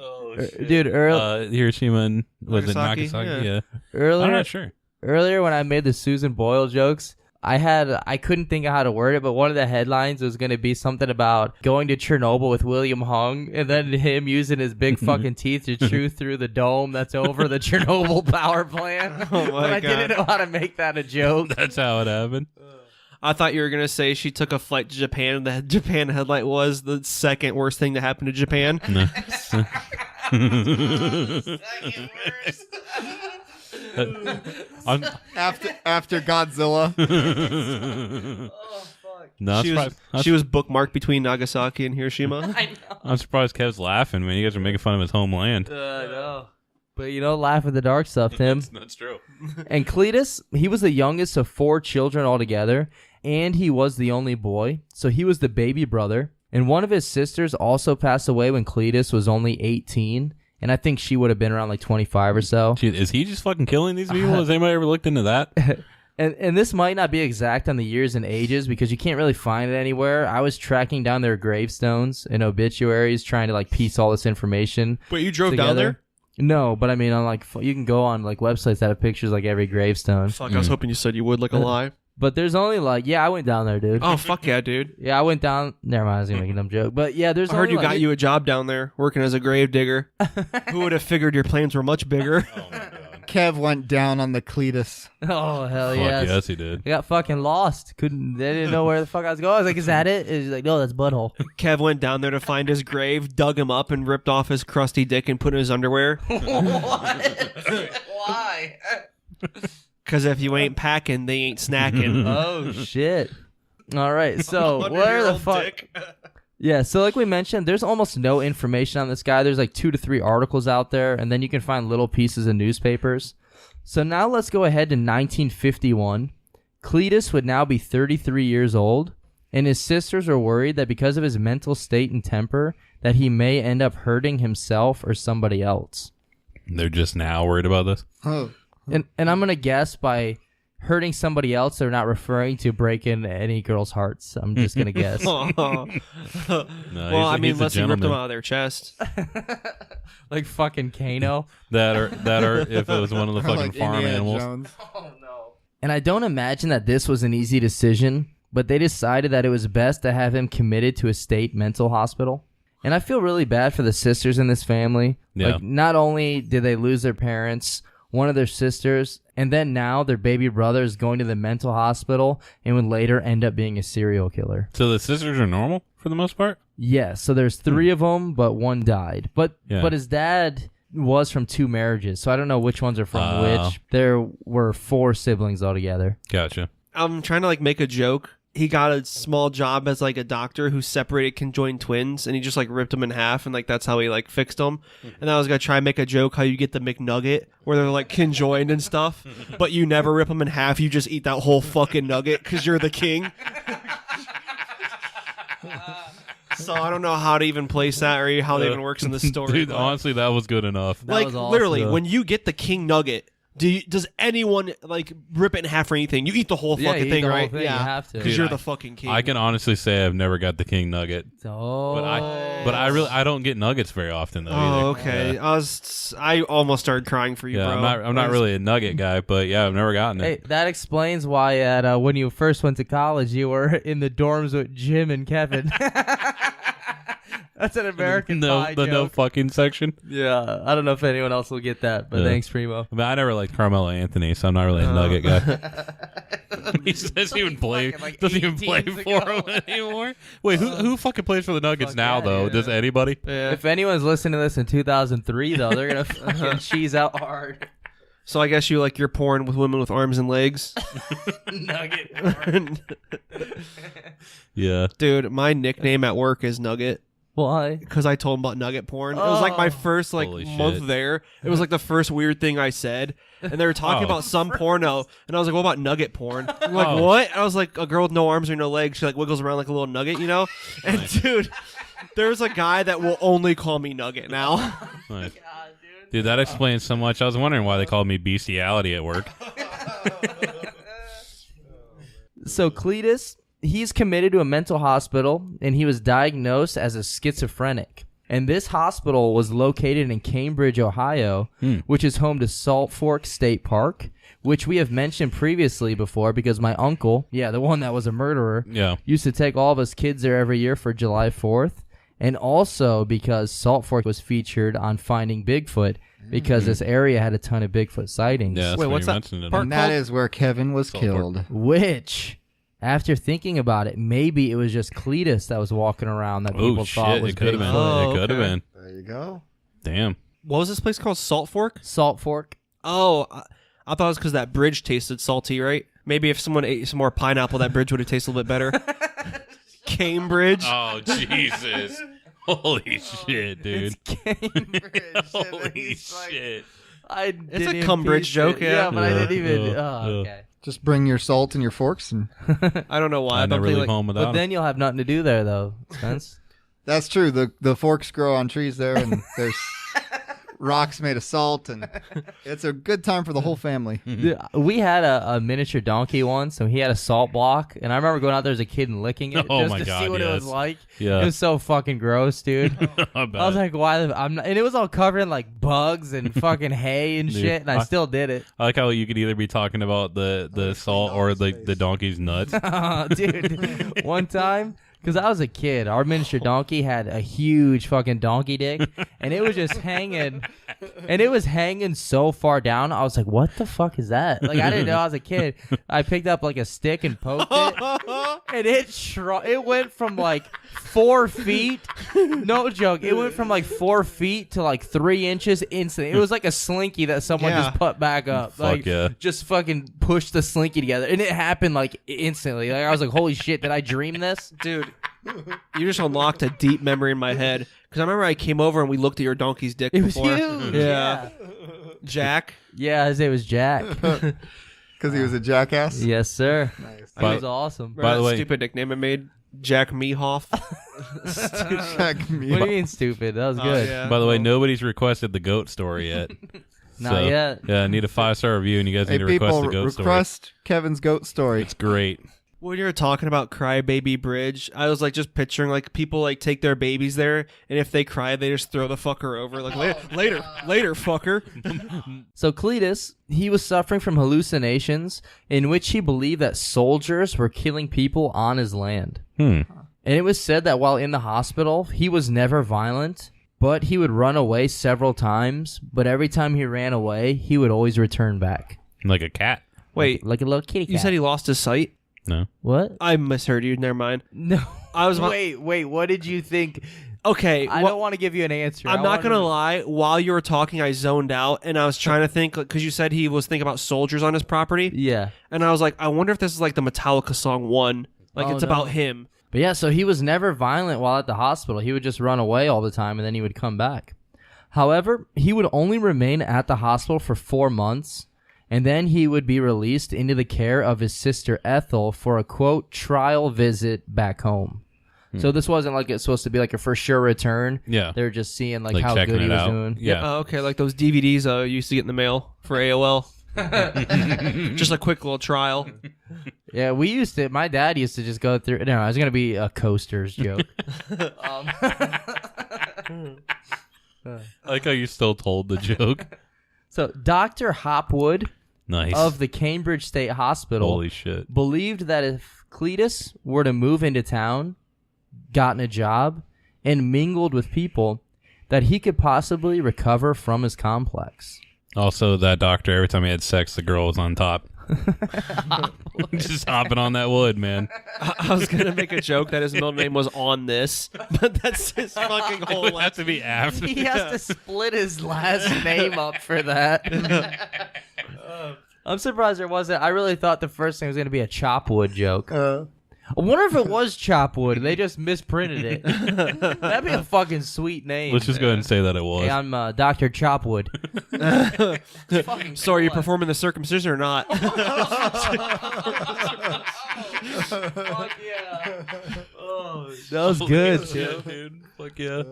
dude, Hiroshima and was it Nagasaki? Nagasaki? Yeah. Yeah. I'm not sure. Earlier when I made the Susan Boyle jokes, I couldn't think of how to word it, but one of the headlines was going to be something about going to Chernobyl with William Hung, and then him using his big fucking teeth to chew through the dome that's over the Chernobyl power plant. Oh my But I didn't God. know how to make that a joke. That's how it happened. I thought you were going to say she took a flight to Japan and the Japan headlight was the second worst thing to happen to Japan. No. After Godzilla. No, She was bookmarked between Nagasaki and Hiroshima. I'm surprised Kev's laughing, man. You guys are making fun of his homeland. No. But laugh at the dark stuff, Tim. That's true. And Cletus, he was the youngest of 4 children altogether, and he was the only boy, so he was the baby brother. And one of his sisters also passed away when Cletus was only 18, and I think she would have been around like 25 or so. Is he just fucking killing these people? Has anybody ever looked into that? And this might not be exact on the years and ages because you can't really find it anywhere. I was tracking down their gravestones and obituaries trying to like piece all this information. But you drove down together. there? No, but I mean, on like you can go on like websites that have pictures like every gravestone. Fuck, I was hoping you said you would like a lie. But there's only like I went down there, dude. Oh, fuck yeah, dude. Yeah, I went down. Never mind, I was gonna make a dumb joke. But yeah, there's. I heard only, you got you a job down there working as a grave digger. Who would have figured your plans were much bigger? Oh my god. Kev went down on the Cletus. Oh hell Fuck yes. yes, he did. I got fucking lost. They didn't know where the fuck I was going. I was like, "Is that it?" He's like, "No, that's butthole." Kev went down there to find his grave, dug him up, and ripped off his crusty dick and put it in his underwear. Why? Because if you ain't packing, they ain't snacking. Oh shit. All right, so where the fuck? Yeah, so like we mentioned, there's almost no information on this guy. There's like 2 to 3 articles out there, and then you can find little pieces in newspapers. So now let's go ahead to 1951. Cletus would now be 33 years old, and his sisters are worried that because of his mental state and temper, that he may end up hurting himself or somebody else. They're just now worried about this. Oh. And I'm going to guess by hurting somebody else, they're not referring to breaking any girl's hearts. I'm just going to guess. Well, I mean, unless he ripped them out of their chest. Like fucking Kano. That or if it was one of the fucking Like farm Indiana animals. Jones. And I don't imagine that this was an easy decision, but they decided that it was best to have him committed to a state mental hospital. And I feel really bad for the sisters in this family. Yeah. Like, not only did they lose their parents, one of their sisters, and then now their baby brother is going to the mental hospital and would later end up being a serial killer. So the sisters are normal for the most part? Yeah, so there's 3 of them, but one died. But his dad was from 2 marriages, so I don't know which ones are from which. There were 4 siblings altogether. Gotcha. I'm trying to like make a joke. He got a small job as like a doctor who separated conjoined twins, and he just like ripped them in half, and like that's how he like fixed them. And I was gonna try and make a joke how you get the McNugget where they're like conjoined and stuff, but you never rip them in half. You just eat that whole fucking nugget because you're the king. So I don't know how to even place that or how it even works in the story. Dude, honestly, that was good enough. Like was awesome. literally, when you get the king nugget, does anyone like rip it in half or anything? You eat the whole fucking you eat thing, the whole right? thing. You have to. because you're the fucking king. I can honestly say I've never got the king nugget. Oh. But I don't get nuggets very often though. Either. Oh, okay. Yeah. I almost started crying for you, Yeah, bro. I'm not really a nugget guy, but yeah, I've never gotten it. Hey, that explains why at when you first went to college, you were in the dorms with Jim and Kevin. That's an American Pie the joke. no fucking section. Yeah, I don't know if anyone else will get that, but thanks, Primo. I mean, I never liked Carmelo Anthony, so I'm not really a nugget guy. He doesn't even play. Fucking, like, Doesn't 8 even play teams for ago. him anymore. Wait, who fucking plays for the Nuggets Fuck now yeah, though? yeah. Does anybody? Yeah. If anyone's listening to this in 2003, though, they're gonna fucking cheese out hard. So I guess you like your porn with women with arms and legs. Nugget. Yeah. Dude, my nickname at work is Nugget. Why? Because I told them about nugget porn. It was like my first like Holy month shit. there. It was like the first weird thing I said. And they were talking about some porno. And I was like, what about nugget porn? I'm like, what? I was like, a girl with no arms or no legs. She like wiggles around like a little nugget, you know? And dude, there's a guy that will only call me Nugget now. Nice. Dude, that explains so much. I was wondering why they called me bestiality at work. So Cletus, he's committed to a mental hospital, and he was diagnosed as a schizophrenic. And this hospital was located in Cambridge, Ohio, which is home to Salt Fork State Park, which we have mentioned previously before because my uncle, the one that was a murderer, used to take all of us kids there every year for July 4th. And also because Salt Fork was featured on Finding Bigfoot because this area had a ton of Bigfoot sightings. Yeah, that's Wait, what what's you that mentioned it. park? And that is where Kevin was killed. Which, after thinking about it, maybe it was just Cletus that was walking around that people Oh thought shit! was It could have been. Oh, It could have okay. been. There you go. Damn. What was this place called? Salt Fork? Salt Fork. Oh, I thought it was because that bridge tasted salty, right? Maybe if someone ate some more pineapple, that bridge would have tasted a little bit better. Cambridge. Oh Jesus! Holy shit, dude! Cambridge. Holy shit! I It's a didn't cum bridge piece joke, it. yeah. but I didn't even. Yeah. Okay. Just bring your salt and your forks, and I don't know why. I but I'm never thinking, leave home without But then you'll have nothing to do there, though, Spence. that's true. The forks grow on trees there, and there's rocks made of salt, and it's a good time for the whole family. We had a miniature donkey once, so he had a salt block, and I remember going out there as a kid and licking it Oh just my to God, see what it was yes. like. Yeah. It was so fucking gross, dude. I bet. I was like, why? I'm not, and it was all covered in like bugs and fucking hay and Dude, shit, and I still did it. I like how you could either be talking about the salt or like the donkey's nuts. Dude, one time, because I was a kid, our miniature donkey had a huge fucking donkey dick, and it was just hanging, and it was hanging so far down. I was like, what the fuck is that? Like, I didn't know I was a kid. I picked up like a stick and poked it, and it went from like 4 feet, no joke, it went from like 4 feet to like 3 inches instantly. It was like a slinky that someone Yeah. just put back up. Fuck Like, yeah. just fucking push the slinky together, and it happened like instantly. Like, I was like, holy shit, did I dream this? dude, you just unlocked a deep memory in my head. Because I remember I came over and we looked at your donkey's dick It was before. huge. Yeah. Jack. Yeah, his name was Jack. Because he was a jackass. Yes, sir. Nice. That was awesome. By the way- stupid nickname I made, Jack Mehoff. Jack me What do up. you mean stupid? That was good. yeah. By the way, nobody's requested the goat story yet. Not yet. Yeah, I need a 5-star review, and you guys Hey, need to request people, the goat story. request Kevin's goat story. It's great. When you were talking about Crybaby Bridge, I was like just picturing like people like take their babies there, and if they cry, they just throw the fucker over. Like later, fucker. So Cletus, he was suffering from hallucinations in which he believed that soldiers were killing people on his land. And it was said that while in the hospital, he was never violent, but he would run away several times. But every time he ran away, he would always return back. Like a cat. Wait, Like a little kitty cat. you said he lost his sight? No. What? I misheard you. Never mind. No. I was Wait, what did you think? Okay. I don't want to give you an answer. I'm not going to lie. While you were talking, I zoned out, and I was trying to think, because you said he was thinking about soldiers on his property. Yeah. And I was like, I wonder if this is like the Metallica song 1. Like, Oh, it's no. about him. But yeah, so he was never violent while at the hospital. He would just run away all the time, and then he would come back. However, he would only remain at the hospital for 4 months, and then he would be released into the care of his sister Ethel for a, quote, trial visit back home. So this wasn't like it's supposed to be like a for sure return. Yeah. They were just seeing like Like how checking good he it was out. doing. Yeah. Oh, okay, like those DVDs I used to get in the mail for AOL. Just a quick little trial. Yeah, we used to. My dad used to just go through. No, it was gonna be a coasters joke. I like how you still told the joke. So Dr. Hopwood Nice. of the Cambridge State Hospital Holy shit. believed that if Cletus were to move into town, gotten a job, and mingled with people, that he could possibly recover from his complex. Also, that doctor, every time he had sex, the girl was on top. Just hopping on that wood, man. I was going to make a joke that his middle name was on this, but that's his fucking It whole would life. have to be after. He has to split his last name up for that. I'm surprised there wasn't. I really thought the first thing was going to be a Chopwood joke. I wonder if it was Chopwood and they just misprinted it. That'd be a fucking sweet name. Let's just go ahead and say that it was. Hey, I'm Dr. Chopwood. So are you performing the circumcision or not? Fuck yeah. That was good, too. Dude. Fuck yeah.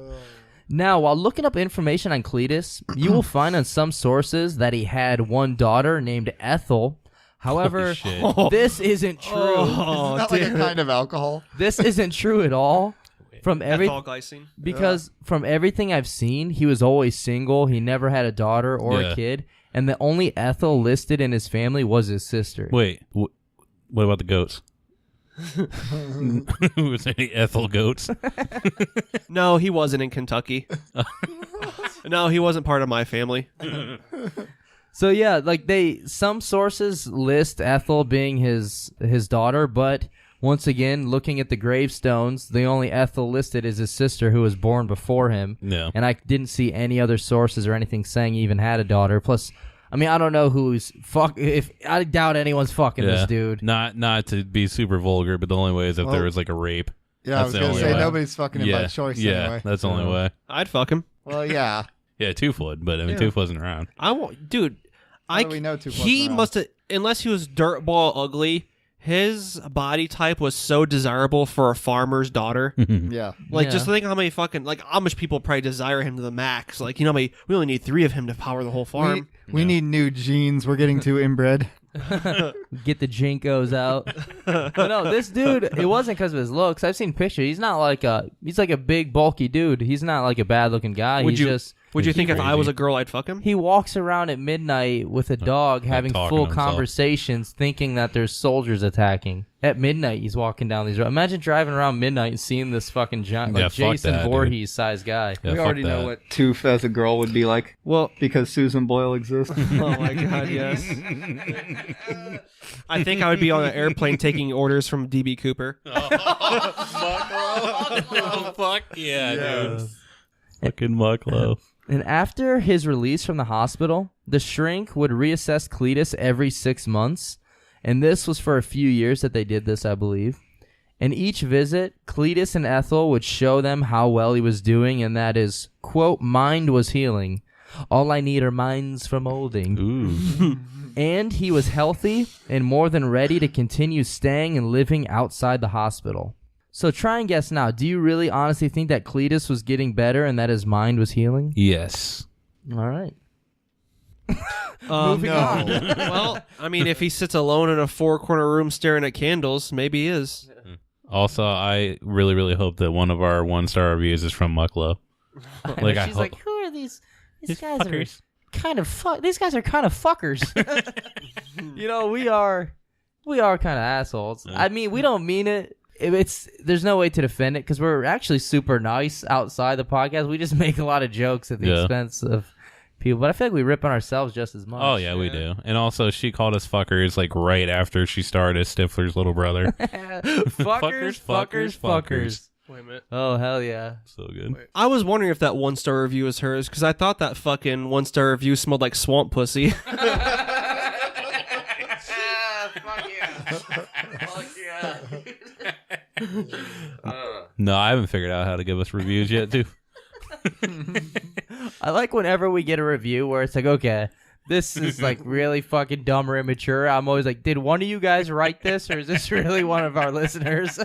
Now, while looking up information on Cletus, you will find on some sources that he had one daughter named Ethel. However, Holy shit. this isn't true. Oh, Not like a kind of alcohol. This isn't true at all. From ethyl glycine. because from everything I've seen, he was always single. He never had a daughter or Yeah. a kid, and the only Ethel listed in his family was his sister. Wait, what about the goats? Was there any Ethel goats? No, he wasn't in Kentucky. No, he wasn't part of my family. So yeah, like some sources list Ethel being his daughter, but once again, looking at the gravestones, the only Ethel listed is his sister who was born before him. No. And I didn't see any other sources or anything saying he even had a daughter. Plus, I mean, I don't know who's I doubt anyone's fucking this dude. Not to be super vulgar, but the only way is if there was like a rape. Yeah, I was That's the going to only say way. nobody's fucking him by choice anyway. That's the only way. I'd fuck him. Well, yeah. Yeah, Tufwood, but I mean, Tuf wasn't around. I won't, dude. How do we know Tupac He wasn't must have, unless he was dirtball ugly. His body type was so desirable for a farmer's daughter. Yeah. Like, Yeah. just think how many fucking, like, how much people probably desire him to the max. Like, you know, we only need 3 of him to power the whole farm. We need new genes. We're getting too inbred. Get the Jinkos out. But no, this dude, it wasn't because of his looks. I've seen pictures. He's like a big, bulky dude. He's not like a bad looking guy. Would He's you think if I crazy. was a girl, I'd fuck him? He walks around at midnight with a dog having talking full to himself. conversations thinking that there's soldiers attacking. At midnight, he's walking down these roads. Imagine driving around midnight and seeing this fucking giant, Yeah, like fuck Jason that, dude. Voorhees sized guy. Yeah, we fuck already know that. what Toof as a girl would be like Well, because Susan Boyle exists. oh my god, yes. I think I would be on an airplane taking orders from DB Cooper. Oh, fuck yeah, dude. Fucking Mucklow. And after his release from the hospital, the shrink would reassess Cletus every 6 months. And this was for a few years that they did this, I believe. And each visit, Cletus and Ethel would show them how well he was doing, and that his, quote, mind was healing. All I need are minds for molding. Ooh. And he was healthy and more than ready to continue staying and living outside the hospital. So try and guess now. Do you really honestly think that Cletus was getting better and that his mind was healing? Yes. All right. Moving on. Well, I mean, if he sits alone in a 4-corner room staring at candles, maybe he is. Also, I really, really hope that one of our 1-star reviews is from Mucklow. Like, I She's hope. like, who are these? These guys fuckers. are kind of These guys are kind of fuckers. You know, we are kind of assholes. I mean, we don't mean it there's no way to defend it because we're actually super nice outside the podcast. We just make a lot of jokes at the expense of people, but I feel like we rip on ourselves just as much. Oh yeah, we do. And also, she called us fuckers like right after she starred as Stifler's little brother. fuckers. Wait a minute. Oh hell yeah! So good. I was wondering if that 1-star review is hers because I thought that fucking 1-star review smelled like swamp pussy. Fuck yeah! No, I haven't figured out how to give us reviews yet, too. I like whenever we get a review where it's like, okay, this is like really fucking dumb or immature. I'm always like, did one of you guys write this or is this really one of our listeners?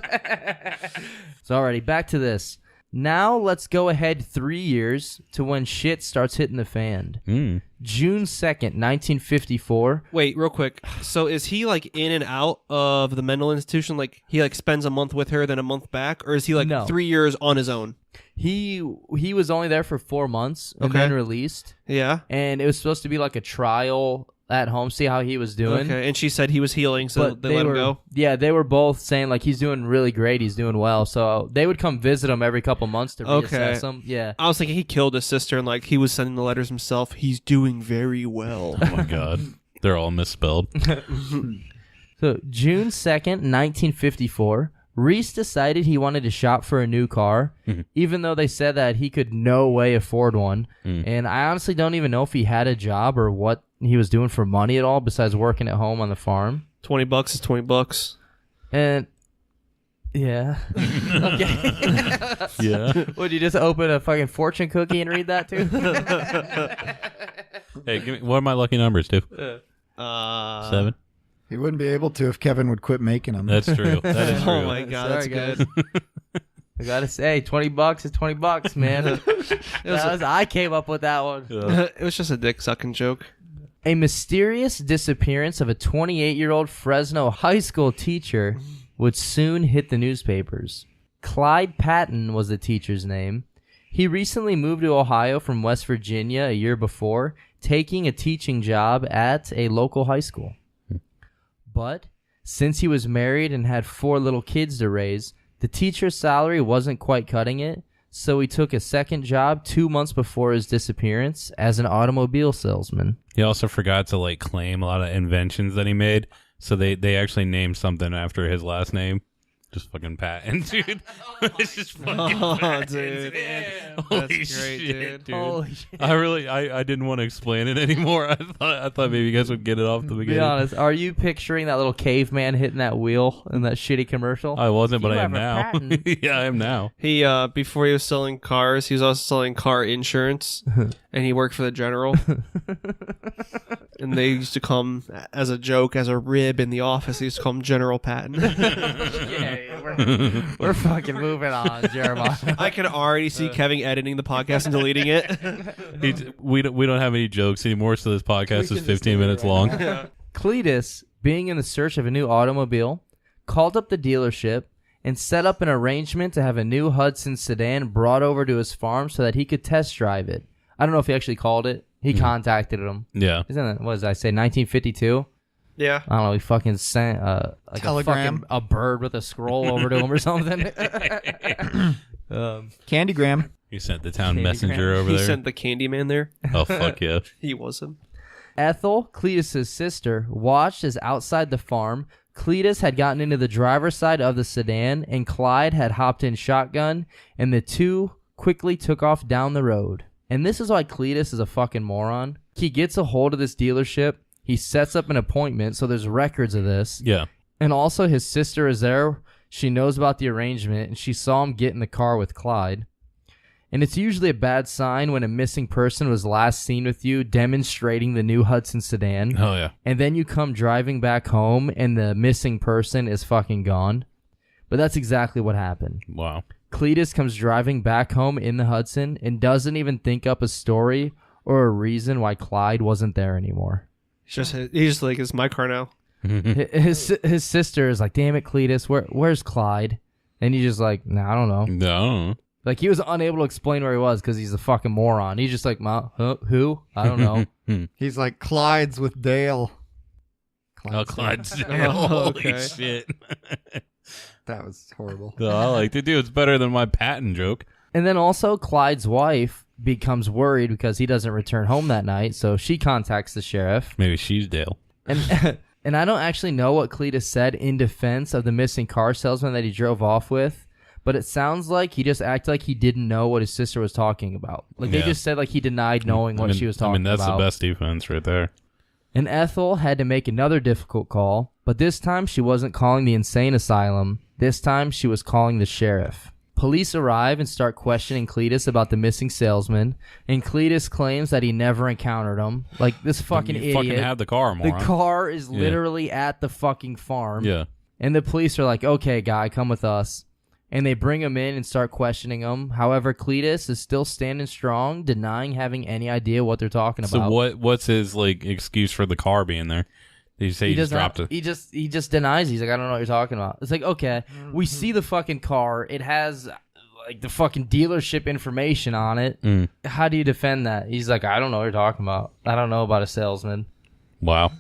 So alrighty, back to this. Now let's go ahead 3 years to when shit starts hitting the fan. June 2nd, 1954. Wait, real quick. So is he like in and out of the mental institution? Like he like spends a month with her, then a month back, or is he like No. 3 years on his own? He was only there for 4 months and Okay. then released. Yeah. And it was supposed to be like a trial at home, see how he was doing. Okay. And she said he was healing, so But they let him were, go. Yeah, they were both saying like he's doing really great, he's doing well. So they would come visit him every couple months to reassess him. Yeah. I was thinking he killed his sister and like he was sending the letters himself. He's doing very well. Oh my god. They're all misspelled. So June 2nd, 1954, Reese decided he wanted to shop for a new car, even though they said that he could no way afford one. And I honestly don't even know if he had a job or what he was doing for money at all besides working at home on the farm. $20 is $20. And yeah. Okay. Yeah. Would you just open a fucking fortune cookie and read that too? Hey, give me, what are my lucky numbers, too? 7? He wouldn't be able to if Kevin would quit making them. That's true. That is true. Oh my god, Sorry, that's guys. good. I gotta say, $20 is $20, man. I came up with that one. It was just a dick sucking joke. A mysterious disappearance of a 28-year-old Fresno high school teacher would soon hit the newspapers. Clyde Patton was the teacher's name. He recently moved to Ohio from West Virginia a year before, taking a teaching job at a local high school. But since he was married and had 4 little kids to raise, the teacher's salary wasn't quite cutting it, so he took a second job 2 months before his disappearance as an automobile salesman. He also forgot to like claim a lot of inventions that he made, so they actually named something after his last name. Just fucking Patton, dude. It's just fucking Patton, dude. man. That's Holy great, shit, dude. Holy shit. I didn't want to explain it anymore. I thought maybe you guys would get it off the Be beginning. honest, are you picturing that little caveman hitting that wheel in that shitty commercial? I wasn't, but You I am have a now. patent. Yeah, I am now. He before he was selling cars, he was also selling car insurance, and he worked for the General. And they used to call him as a joke, as a rib in the office. They used to call him General Patton. Yeah, we're fucking moving on, Jeremiah. I can already see Kevin editing the podcast and deleting it. We don't have any jokes anymore, so this podcast is 15 minutes long. Cletus, being in the search of a new automobile, called up the dealership and set up an arrangement to have a new Hudson sedan brought over to his farm so that he could test drive it. I don't know if he actually called it. He contacted him. Yeah. Isn't it, what did I say, 1952? Yeah. I don't know. He fucking sent like Telegram. a bird with a scroll over to him or something. Candygram. You sent the town Candygram. messenger over He there. sent the Candyman there. Oh, fuck yeah. He wasn't. Ethel, Cletus's sister, watched as outside the farm, Cletus had gotten into the driver's side of the sedan, and Clyde had hopped in shotgun, and the two quickly took off down the road. And this is why Cletus is a fucking moron. He gets a hold of this dealership. He sets up an appointment, so there's records of this. Yeah. And also his sister is there. She knows about the arrangement, and she saw him get in the car with Clyde. And it's usually a bad sign when a missing person was last seen with you demonstrating the new Hudson sedan. Oh, yeah. And then you come driving back home and the missing person is fucking gone. But that's exactly what happened. Wow. Cletus comes driving back home in the Hudson and doesn't even think up a story or a reason why Clyde wasn't there anymore. He's just like, it's my car now. His sister is like, damn it, Cletus, where's Clyde? And he's just like, nah, I don't know. No. Like, he was unable to explain where he was because he's a fucking moron. He's just like, who? I don't know. He's like Clyde's with Dale. Oh, Clydesdale. Oh, Holy okay. shit. That was horrible. Oh, I liked it, dude. It's better than my Patton joke. And then also Clyde's wife becomes worried because he doesn't return home that night, so she contacts the sheriff. Maybe she's Dale. And and I don't actually know what Cletus said in defense of the missing car salesman that he drove off with, but it sounds like he just acted like he didn't know what his sister was talking about. Like they just said like he denied knowing what she was talking about. That's the best defense right there. And Ethel had to make another difficult call, but this time she wasn't calling the insane asylum. This time she was calling the sheriff. Police arrive and start questioning Cletus about the missing salesman, and Cletus claims that he never encountered him. Like, this fucking idiot. Fucking had the car, moron. The car is literally at the fucking farm. Yeah. And the police are like, okay, guy, come with us. And they bring him in and start questioning him. However, Cletus is still standing strong, denying having any idea what they're talking about. So what's his, like, excuse for the car being there? Did you say he just dropped it? He just denies. He's like, I don't know what you're talking about. It's like, okay, we see the fucking car. It has like the fucking dealership information on it. How do you defend that? He's like, I don't know what you're talking about. I don't know about a salesman. Wow.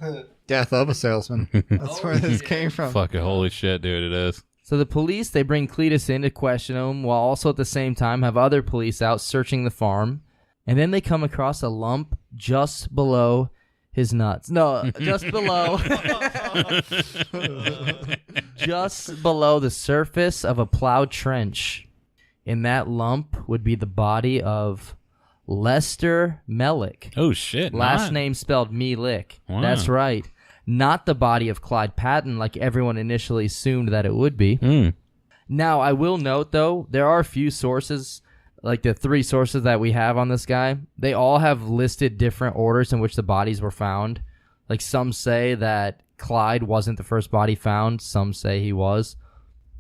Death of a salesman. That's where this came from. Fucking holy shit, dude, it is. So the police, they bring Cletus in to question him, while also at the same time have other police out searching the farm. And then they come across a lump just below his nuts. No, just below. Just below the surface of a plowed trench. In that lump would be the body of Lester Melick. Oh, shit. Last name spelled Melick. Wow. That's right. Not the body of Clyde Patton like everyone initially assumed that it would be. Now, I will note, though, there are a few sources, like the 3 sources that we have on this guy. They all have listed different orders in which the bodies were found. Like, some say that Clyde wasn't the first body found. Some say he was.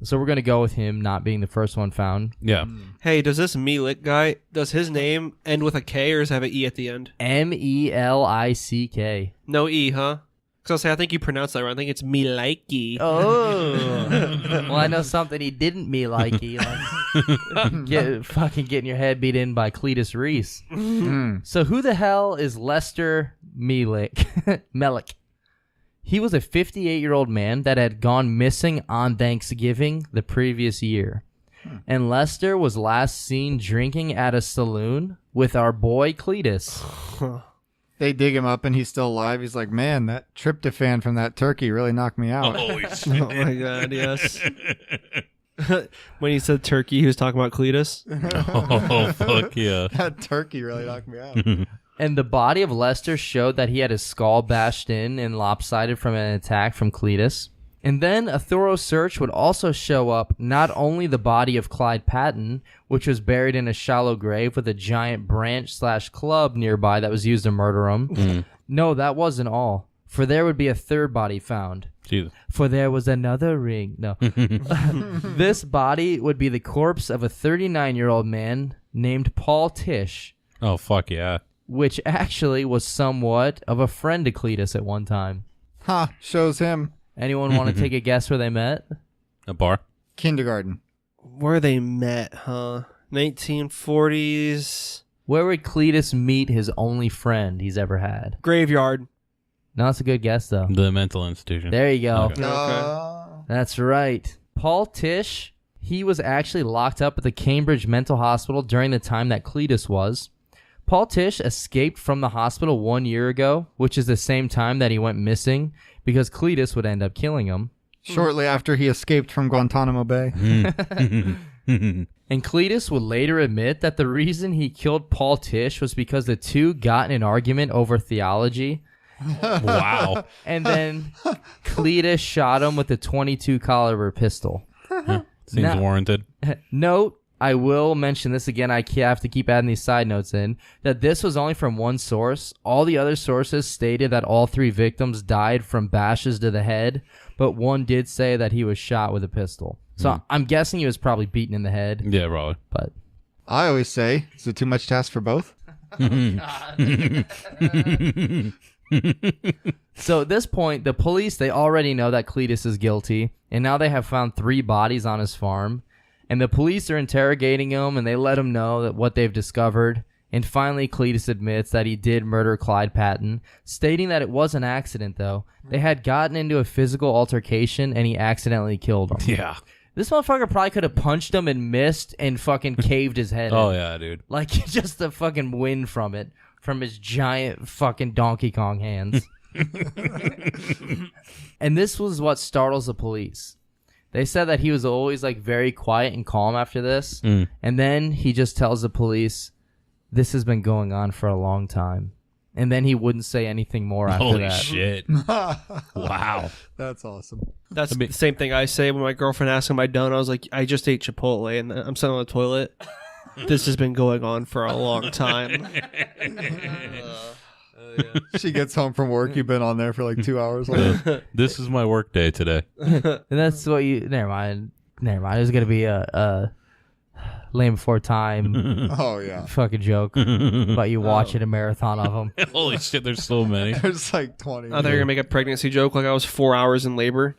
So we're going to go with him not being the first one found. Yeah. Hey, does this Melick guy, does his name end with a K or does it have an E at the end? Melick. No E, huh? Because I think you pronounced that right. I think it's Melikey. Oh. Well, I know something he didn't me like. Fucking getting your head beat in by Cletus Reese. So who the hell is Lester Melick? He was a 58-year-old man that had gone missing on Thanksgiving the previous year. And Lester was last seen drinking at a saloon with our boy Cletus. They dig him up and he's still alive. He's like, man, that tryptophan from that turkey really knocked me out. Oh my god, yes. When he said turkey, he was talking about Cletus. Oh, fuck yeah. That turkey really knocked me out. And the body of Lester showed that he had his skull bashed in and lopsided from an attack from Cletus. And then a thorough search would also show up not only the body of Clyde Patton, which was buried in a shallow grave with a giant branch/club nearby that was used to murder him. No, that wasn't all. For there would be a third body found. Jesus. For there was another ring. No. This body would be the corpse of a 39-year-old man named Paul Tish. Oh, fuck yeah. Which actually was somewhat of a friend to Cletus at one time. Ha, shows him. Anyone want to take a guess where they met? A bar? Kindergarten. Where they met, huh? 1940s. Where would Cletus meet his only friend he's ever had? Graveyard. No, that's a good guess, though. The mental institution. There you go. Okay. That's right. Paul Tish, he was actually locked up at the Cambridge Mental Hospital during the time that Cletus was. Paul Tish escaped from the hospital 1 year ago, which is the same time that he went missing, because Cletus would end up killing him. Shortly after he escaped from Guantanamo Bay. And Cletus would later admit that the reason he killed Paul Tish was because the two got in an argument over theology. Wow. And then Cletus shot him with a .22 caliber pistol. Seems Now- warranted. Note, I will mention this again. I have to keep adding these side notes in, that this was only from one source. All the other sources stated that all 3 victims died from bashes to the head, but one did say that he was shot with a pistol. So I'm guessing he was probably beaten in the head. Yeah, probably. But I always say, is it too much to ask for both? so at this point, the police, they already know that Cletus is guilty, and now they have found 3 bodies on his farm. And the police are interrogating him, and they let him know that what they've discovered. And finally, Cletus admits that he did murder Clyde Patton, stating that it was an accident, though. They had gotten into a physical altercation, and he accidentally killed him. Yeah. This motherfucker probably could have punched him and missed and fucking caved his head Oh in. yeah, dude. Like, just the fucking wind from it. From his giant fucking Donkey Kong hands. And this was what startles the police. They said that he was always like very quiet and calm after this. And then he just tells the police, this has been going on for a long time. And then he wouldn't say anything more after Holy that. shit. Wow. That's awesome. That's the same thing I say when my girlfriend asks if I'm done. I was like, I just ate Chipotle and I'm sitting on the toilet. This has been going on for a long time. She gets home from work. You've been on there for like 2 hours. This is my work day today. And that's what you... Never mind. There's going to be a Lame Before Time Oh, yeah. fucking joke about you watching a marathon of them. Holy shit, there's so many. There's like 20. I thought you were going to make a pregnancy joke like I was 4 hours in labor.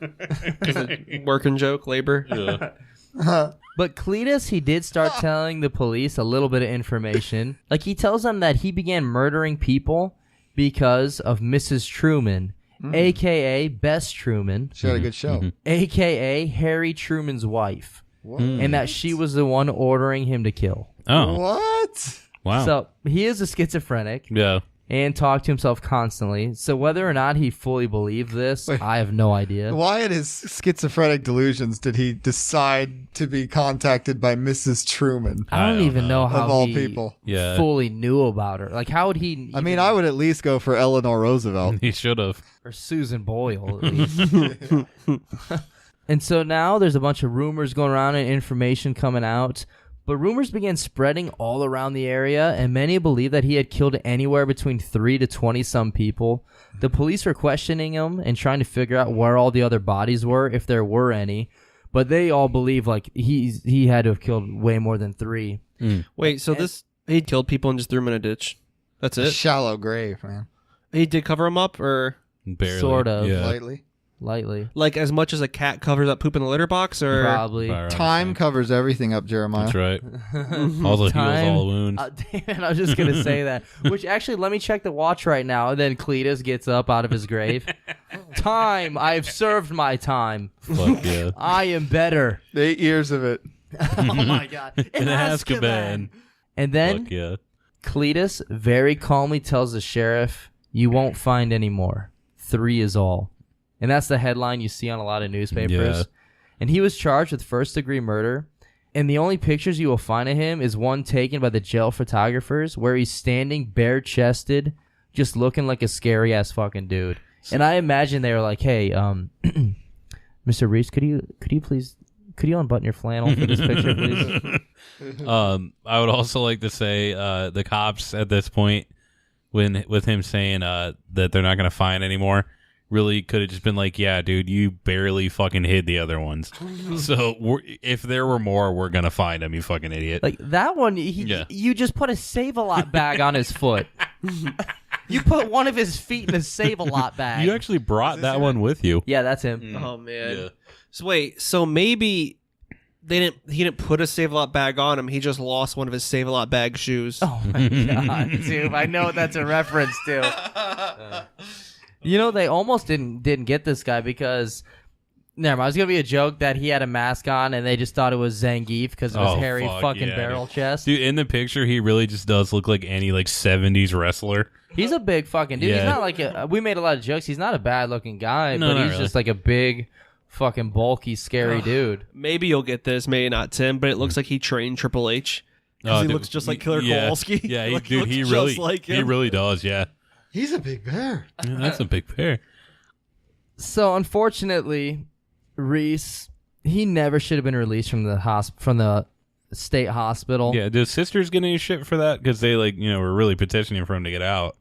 Working joke, labor. Yeah. But Cletus, he did start telling the police a little bit of information. Like, he tells them that he began murdering people because of Mrs. Truman, a.k.a. Bess Truman, She had a good show. a.k.a. Harry Truman's wife, and that she was the one ordering him to kill. Oh. What? Wow. So, he is a schizophrenic Yeah. and talked to himself constantly. So, whether or not he fully believed this, Wait. I have no idea. Why in his schizophrenic delusions did he decide to be contacted by Mrs. Truman? I don't even know how Of all he people. Yeah. fully knew about her. Like, how would he... I mean, I would at least go for Eleanor Roosevelt. He should have. Or Susan Boyle, at least. And so now there's a bunch of rumors going around and information coming out. But rumors began spreading all around the area, and many believe that he had killed anywhere between 3 to 20-some people. The police were questioning him and trying to figure out where all the other bodies were, if there were any. But they all believe like he had to have killed way more than 3. Wait, so he killed people and just threw them in a ditch? That's A it? shallow grave, man. He did cover them up, or Barely. Sort of. Yeah. Lightly. like as much as a cat covers up poop in the litter box, or Probably. Fire on Time the covers everything up, Jeremiah. sink. That's right. All the Time- heals, all the wounds. Damn it, I was just going to say that. Which, actually, let me check the watch right now. And then Cletus gets up out of his grave. Time. I have served my time. Fuck yeah. I am better. 8 years of it. Oh, my God. In Azkaban. And then Fuck yeah. Cletus very calmly tells the sheriff, you won't find any more. 3 is all. And that's the headline you see on a lot of newspapers. Yeah. And he was charged with first-degree murder. And the only pictures you will find of him is one taken by the jail photographers where he's standing bare-chested, just looking like a scary-ass fucking dude. And I imagine they were like, hey, Mr. Reese, could you unbutton your flannel for this picture, please? I would also like to say the cops at this point, with him saying that they're not going to find anymore, really could have just been like, yeah, dude, you barely fucking hid the other ones. So if there were more, we're going to find them, you fucking idiot. Like, that one, you just put a Save-A-Lot bag on his foot. You put one of his feet in a Save-A-Lot bag. You actually brought that one with you. Yeah, that's him. oh man. Yeah. So wait, so maybe he didn't put a Save-A-Lot bag on him. He just lost one of his Save-A-Lot bag shoes. Oh my God, dude! I know what that's a reference to. You know, they almost didn't get this guy because, never mind. It was gonna be a joke that he had a mask on and they just thought it was Zangief because of his hairy fucking barrel chest. Dude, in the picture, he really just does look like any 70s wrestler. He's a big fucking dude. Yeah. He's not like we made a lot of jokes. He's not a bad looking guy, No, but not he's really. just like a big, fucking bulky, scary dude. Maybe you'll get this, maybe not, Tim. But it looks like he trained Triple H. Because he dude, looks just like Killer yeah. Kowalski. Yeah, Like, dude, looks he just really, like he him. really does. Yeah, He's a big bear. yeah, that's a big pair. So unfortunately, Reese, he never should have been released from the state hospital. Yeah, did sisters get any shit for that? Because they were really petitioning for him to get out.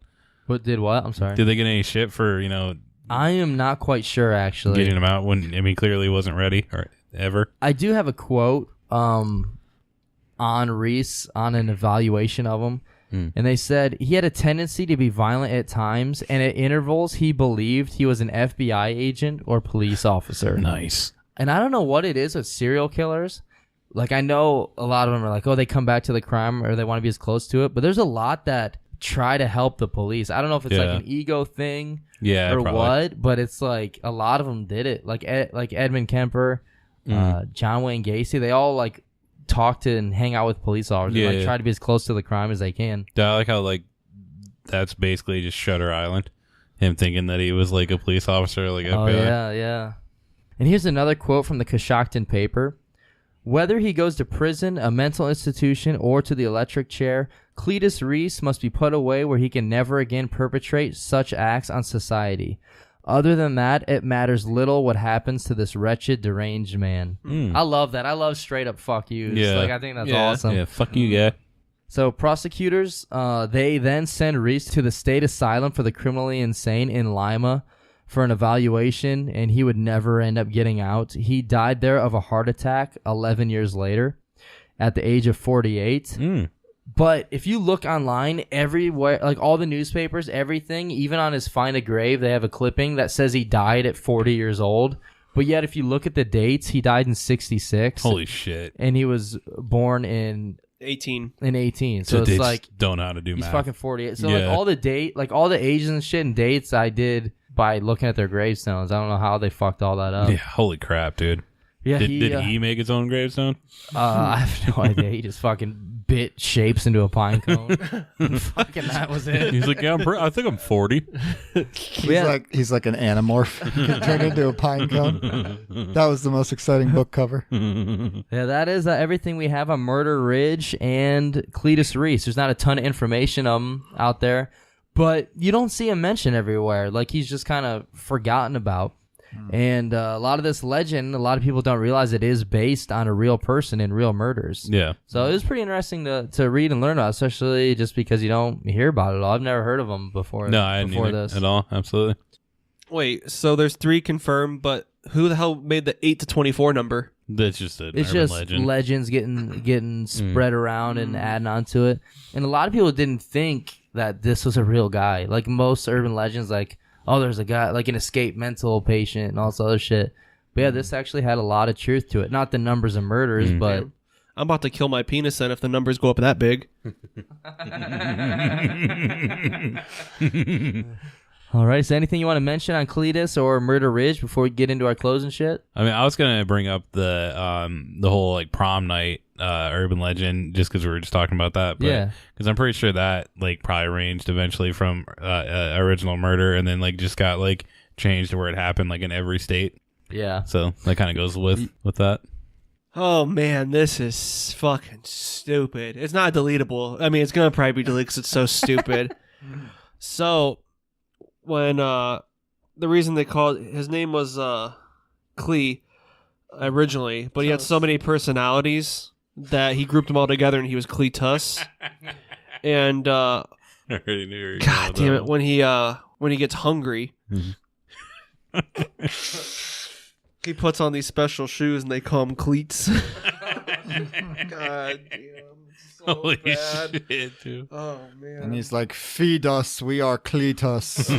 What did what? I'm sorry. Did they get any shit for I am not quite sure actually. getting him out when clearly wasn't ready or ever? I do have a quote on Reese on an evaluation of him. And they said he had a tendency to be violent at times, and at intervals he believed he was an FBI agent or police officer. Nice. And I don't know what it is with serial killers. Like, I know a lot of them are like, oh, they come back to the crime or they want to be as close to it. But there's a lot that try to help the police. I don't know if it's like an ego thing Yeah, or probably. what, but it's like a lot of them did it. Like Edmund Kemper, John Wayne Gacy. They all like talk to and hang out with police officers. Yeah, Like try to be as close to the crime as they can. I like how like that's basically just Shutter Island. Him thinking that he was like a police officer, like Oh FBI. yeah. And here's another quote from the Coshocton paper. Whether he goes to prison, a mental institution, or to the electric chair, Cletus Reese must be put away where he can never again perpetrate such acts on society. Other than that, it matters little what happens to this wretched, deranged man. I love that. I love straight up fuck yous. Yeah. Like, I think that's Yeah. awesome. Yeah, fuck you, guy. So prosecutors, they then send Reese to the state asylum for the criminally insane in Lima for an evaluation, and he would never end up getting out. He died there of a heart attack 11 years later at the age of 48. But if you look online, everywhere, like all the newspapers, everything, even on his Find a Grave, they have a clipping that says he died at 40 years old. But yet, if you look at the dates, he died in 66. Holy shit. And he was born in 18. 18. So they it's just like don't know how to do he's math. fucking 48. So Yeah. like all the date, like all the ages and shit and dates I did by looking at their gravestones. I don't know how they fucked all that up. Yeah, holy crap, dude. Yeah, Did he make his own gravestone? I have no idea. He just fucking bit shapes into a pine cone. Fucking that was it. He's like, yeah, I think I'm 40. He's like an anamorph. He can turn into a pine cone. That was the most exciting book cover. Yeah, that is everything we have on Murder Ridge and Cletus Reese. There's not a ton of information out there, but you don't see him mentioned everywhere. Like he's just kind of forgotten about. And a lot of this legend, a lot of people don't realize it is based on a real person and real murders. Yeah. So it was pretty interesting to read and learn about, especially just because you don't hear about it all. I've never heard of them before. No, I didn't before either this at all. Absolutely. Wait, so there's 3 confirmed, but who the hell made the 8 to 24 number? That's just an It's urban just legend. legends getting spread around and adding onto it. And a lot of people didn't think that this was a real guy. Like most urban legends, like, oh, there's a guy, like an escaped mental patient and all this other shit. But yeah, this actually had a lot of truth to it. Not the numbers of murders, but... I'm about to kill my penis then if the numbers go up that big. All right, is there anything you want to mention on Cletus or Murder Ridge before we get into our closing shit? I mean, I was gonna bring up the whole like prom night urban legend just because we were just talking about that. But, Yeah. because I'm pretty sure that like probably ranged eventually from original murder and then like just got like changed to where it happened like in every state. Yeah. So that kind of goes with that. Oh man, this is fucking stupid. It's not deletable. I mean, it's gonna probably be deleted because it's so stupid. So, when the reason they called his name was Clee originally, but he had so many personalities that he grouped them all together, and he was Cletus. And I already knew you were God damn it, when he gets hungry. He puts on these special shoes and they call him cleats. God damn. So Holy bad. shit, dude. Oh, man. And he's like, feed us, we are Cletus.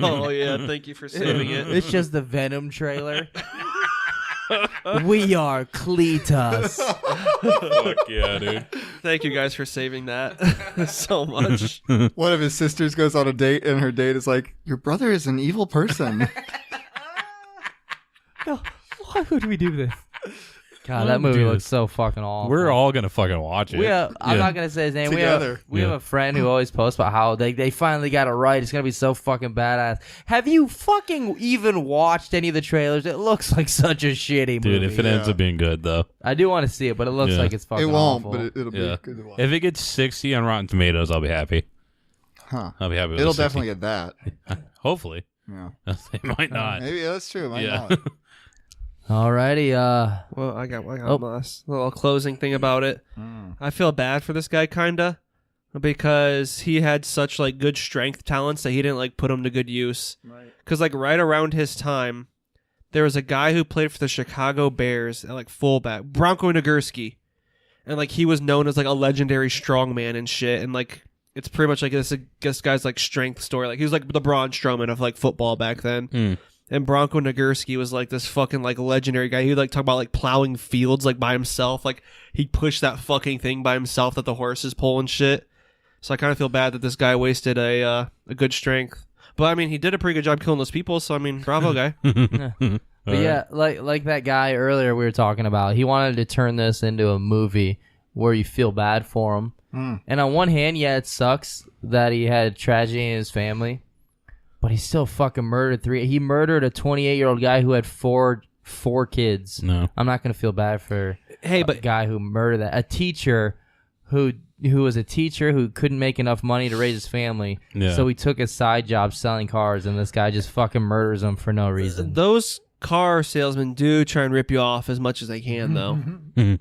Oh, yeah. Thank you for saving it. It's just the Venom trailer. We are Cletus. Fuck yeah, dude. Thank you guys for saving that so much. One of his sisters goes on a date, and her date is like, your brother is an evil person. No, why would we do this? God, Why that would we movie do looks this? so fucking awful. We're all gonna fucking watch it. I'm not gonna say his name. Together. We have a friend who always posts about how they finally got it right. It's gonna be so fucking badass. Have you fucking even watched any of the trailers? It looks like such a shitty movie. Dude, if it ends up being good though. I do want to see it, but it looks Yeah. like it's fucking It won't, awful. but it'll be Yeah. good to watch. If it gets 60 on Rotten Tomatoes, I'll be happy. Huh. I'll be happy with It'll 60. definitely get that. Hopefully. Yeah. It might not. Maybe that's true. Might Yeah. not. Well, Alrighty, I got Oh. a little closing thing about it. I feel bad for this guy, kinda, because he had such like good strength talents that he didn't like put them to good use. Because like right around his time, there was a guy who played for the Chicago Bears at like fullback, Bronco Nagurski, and like he was known as like a legendary strongman and shit. And like it's pretty much like this guy's like strength story. Like he was like the Braun Strowman of like football back then. And Bronco Nagurski was like this fucking like legendary guy. He would like talk about like plowing fields like by himself. Like he'd push that fucking thing by himself that the horses pull and shit. So I kind of feel bad that this guy wasted a good strength. But I mean, he did a pretty good job killing those people. So I mean, bravo, guy. Well, But yeah, like that guy earlier we were talking about, he wanted to turn this into a movie where you feel bad for him. And on one hand, yeah, it sucks that he had tragedy in his family, but he still fucking murdered 3. He murdered a 28-year-old guy who had four kids. No. I'm not gonna feel bad for Hey, a but guy who murdered that. A teacher who was a teacher who couldn't make enough money to raise his family, Yeah. so he took his side job selling cars, and this guy just fucking murders him for no reason. those car salesmen do try and rip you off as much as they can, though.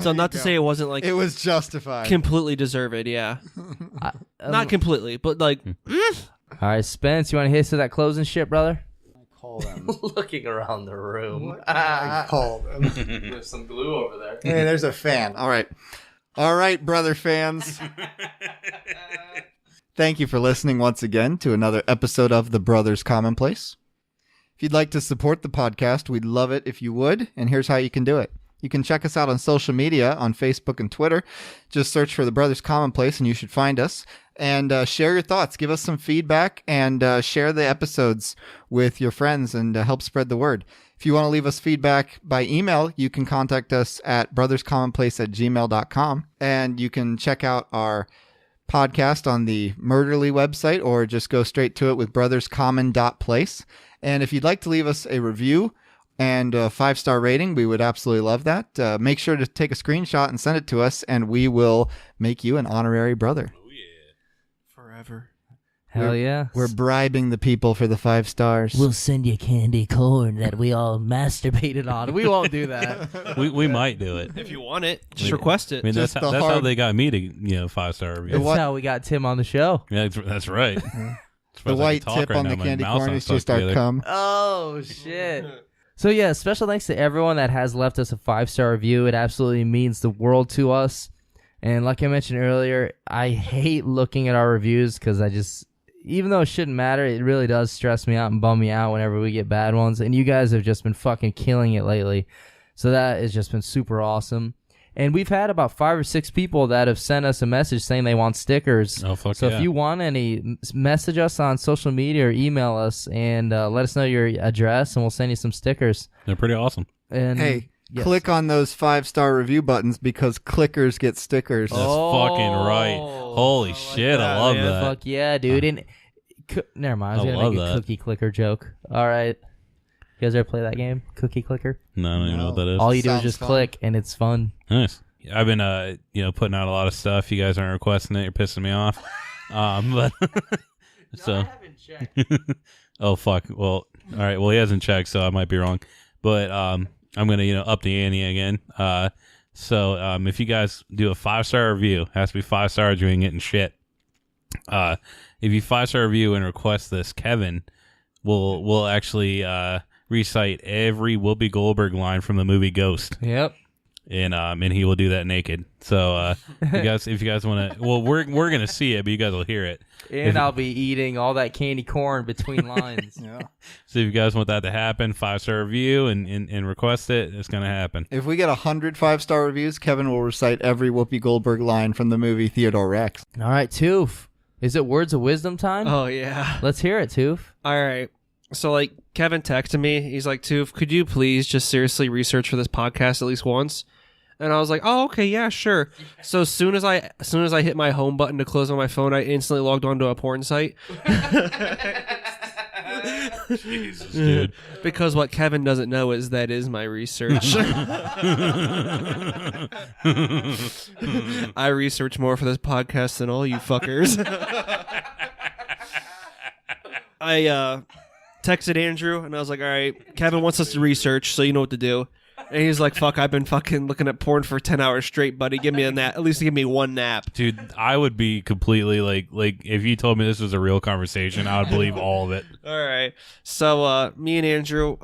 So not to say it wasn't like It was justified. completely deserved, yeah. Not completely, but like, All right, Spence, you want to hit us with that closing shit, brother? Call them. Looking around the room. I called them. There's some glue over there. Hey, there's a fan. All right, brother fans. Thank you for listening once again to another episode of The Brothers Commonplace. If you'd like to support the podcast, we'd love it if you would, and here's how you can do it. You can check us out on social media, on Facebook and Twitter. Just search for The Brothers Commonplace and you should find us. And share your thoughts, give us some feedback, and share the episodes with your friends and help spread the word. If you want to leave us feedback by email, you can contact us at brotherscommonplace@gmail.com. And you can check out our podcast on the Murderly website, or just go straight to it with brotherscommon.place. And if you'd like to leave us a review and a 5-star rating, we would absolutely love that. Make sure to take a screenshot and send it to us, and we will make you an honorary brother. forever. Hell yeah. We're bribing the people for the 5 stars. We'll send you candy corn that we all masturbated on. We won't do that. we might do it. If you want it, just request it. I mean, Just that's the how hard- they got me to 5-star review. That's how we got Tim on the show. Yeah, that's right. The white tip on the candy corn is just our cum. Oh, shit. So, yeah, special thanks to everyone that has left us a 5-star review. It absolutely means the world to us. And like I mentioned earlier, I hate looking at our reviews because even though it shouldn't matter, it really does stress me out and bum me out whenever we get bad ones. And you guys have just been fucking killing it lately. So that has just been super awesome. And we've had about 5 or 6 people that have sent us a message saying they want stickers. Oh, fuck so yeah. if you want any, message us on social media or email us and let us know your address, and we'll send you some stickers. They're pretty awesome. And Hey, yes. click on those 5-star review buttons because clickers get stickers. That's fucking right. Holy shit, I love man. that. Fuck yeah, dude. And never mind. I was I going to love make a that. cookie clicker joke. All right. You guys ever play that game? Cookie clicker? No, I don't even know what that is. All you do is Sounds just fun. click, and it's fun. Nice. I've been putting out a lot of stuff. You guys aren't requesting it. You're pissing me off. But so oh fuck. Well, all right. Well, he hasn't checked, so I might be wrong. But I'm gonna up the ante again. So if you guys do a 5-star review, it has to be 5 stars. You ain't getting shit. If you 5-star review and request this, Kevin will actually recite every Whoopi Goldberg line from the movie Ghost. Yep. And he will do that naked. So if you guys want to, well, we're gonna see it, but you guys will hear it. And I'll be eating all that candy corn between lines. Yeah. So if you guys want that to happen, 5-star review and request it, it's gonna happen. If we get 100 5-star reviews, Kevin will recite every Whoopi Goldberg line from the movie Theodore Rex. All right, Toof. Is it words of wisdom time? Oh, yeah. Let's hear it, Toof. All right. So, like, Kevin texted me. He's like, Toof, could you please just seriously research for this podcast at least once? And I was like, oh, okay, yeah, sure. So as soon as I hit my home button to close on my phone, I instantly logged onto a porn site. Jesus, dude. Because what Kevin doesn't know is that is my research. I research more for this podcast than all you fuckers. I texted Andrew and I was like, all right, Kevin wants us to research, so you know what to do. And he's like, fuck, I've been fucking looking at porn for 10 hours straight, buddy. Give me a nap. At least give me one nap. Dude, I would be completely like if you told me this was a real conversation, I would believe all of it. All right. So me and Andrew,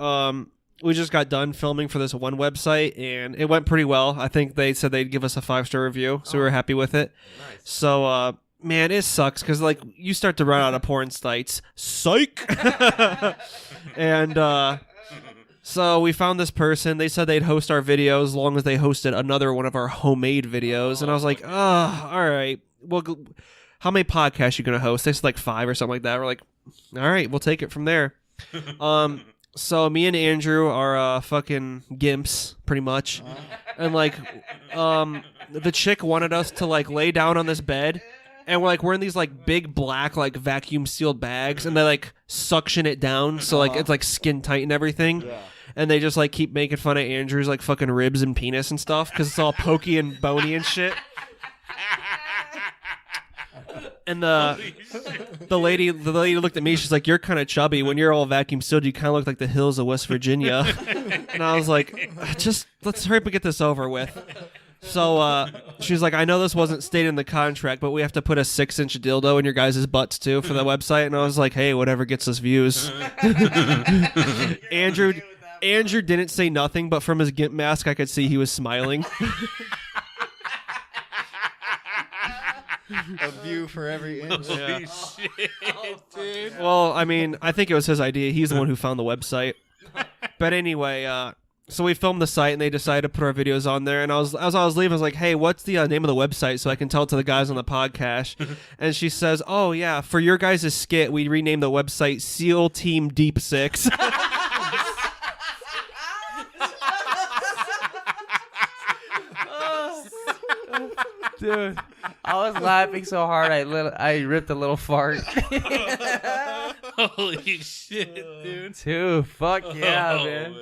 we just got done filming for this one website, and it went pretty well. I think they said they'd give us a 5-star review, so we were happy with it. Nice. So, man, it sucks because, like, you start to run out of porn sites. Psych! And, so we found this person. They said they'd host our videos as long as they hosted another one of our homemade videos. And I was like, oh, all right. Well, how many podcasts you going to host? They said like 5 or something like that. We're like, all right, we'll take it from there. So me and Andrew are fucking gimps, pretty much. And like, the chick wanted us to like lay down on this bed, and we're in these like big black like vacuum sealed bags, and they like suction it down, so like it's like skin tight and everything. Yeah. And they just like keep making fun of Andrew's like fucking ribs and penis and stuff because it's all pokey and bony and shit. And the lady looked at me. She's like, "You're kind of chubby. When you're all vacuum sealed, you kind of look like the hills of West Virginia." And I was like, "Just let's hurry up and get this over with." So she's like, "I know this wasn't stated in the contract, but we have to put a 6-inch dildo in your guys' butts too for the website." And I was like, "Hey, whatever gets us views." Andrew didn't say nothing, but from his gimp mask, I could see he was smiling. A view for every inch. Holy shit, dude. Well, I mean, I think it was his idea. He's the one who found the website. But anyway, so we filmed the site, and they decided to put our videos on there. And as I was leaving, I was like, "Hey, what's the name of the website so I can tell it to the guys on the podcast?" And she says, "Oh yeah, for your guys' skit, we renamed the website SEAL Team Deep 6." Dude, I was laughing so hard I ripped a little fart. Holy shit, dude. Dude, fuck yeah, man.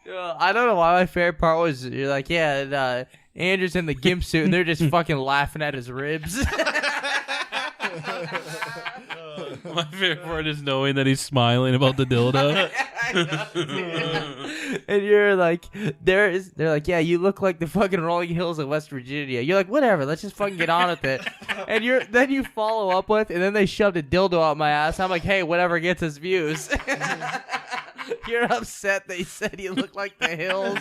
I don't know why my favorite part was you're like, yeah, and, Andrew's in the gimp suit and they're just fucking laughing at his ribs. My favorite part is knowing that he's smiling about the dildo. And you're like, they're like, yeah, you look like the fucking rolling hills of West Virginia. You're like, whatever, let's just fucking get on with it. And then you follow up with, and then they shoved a dildo out my ass. I'm like, hey, whatever gets us views. You're upset they said you look like the hills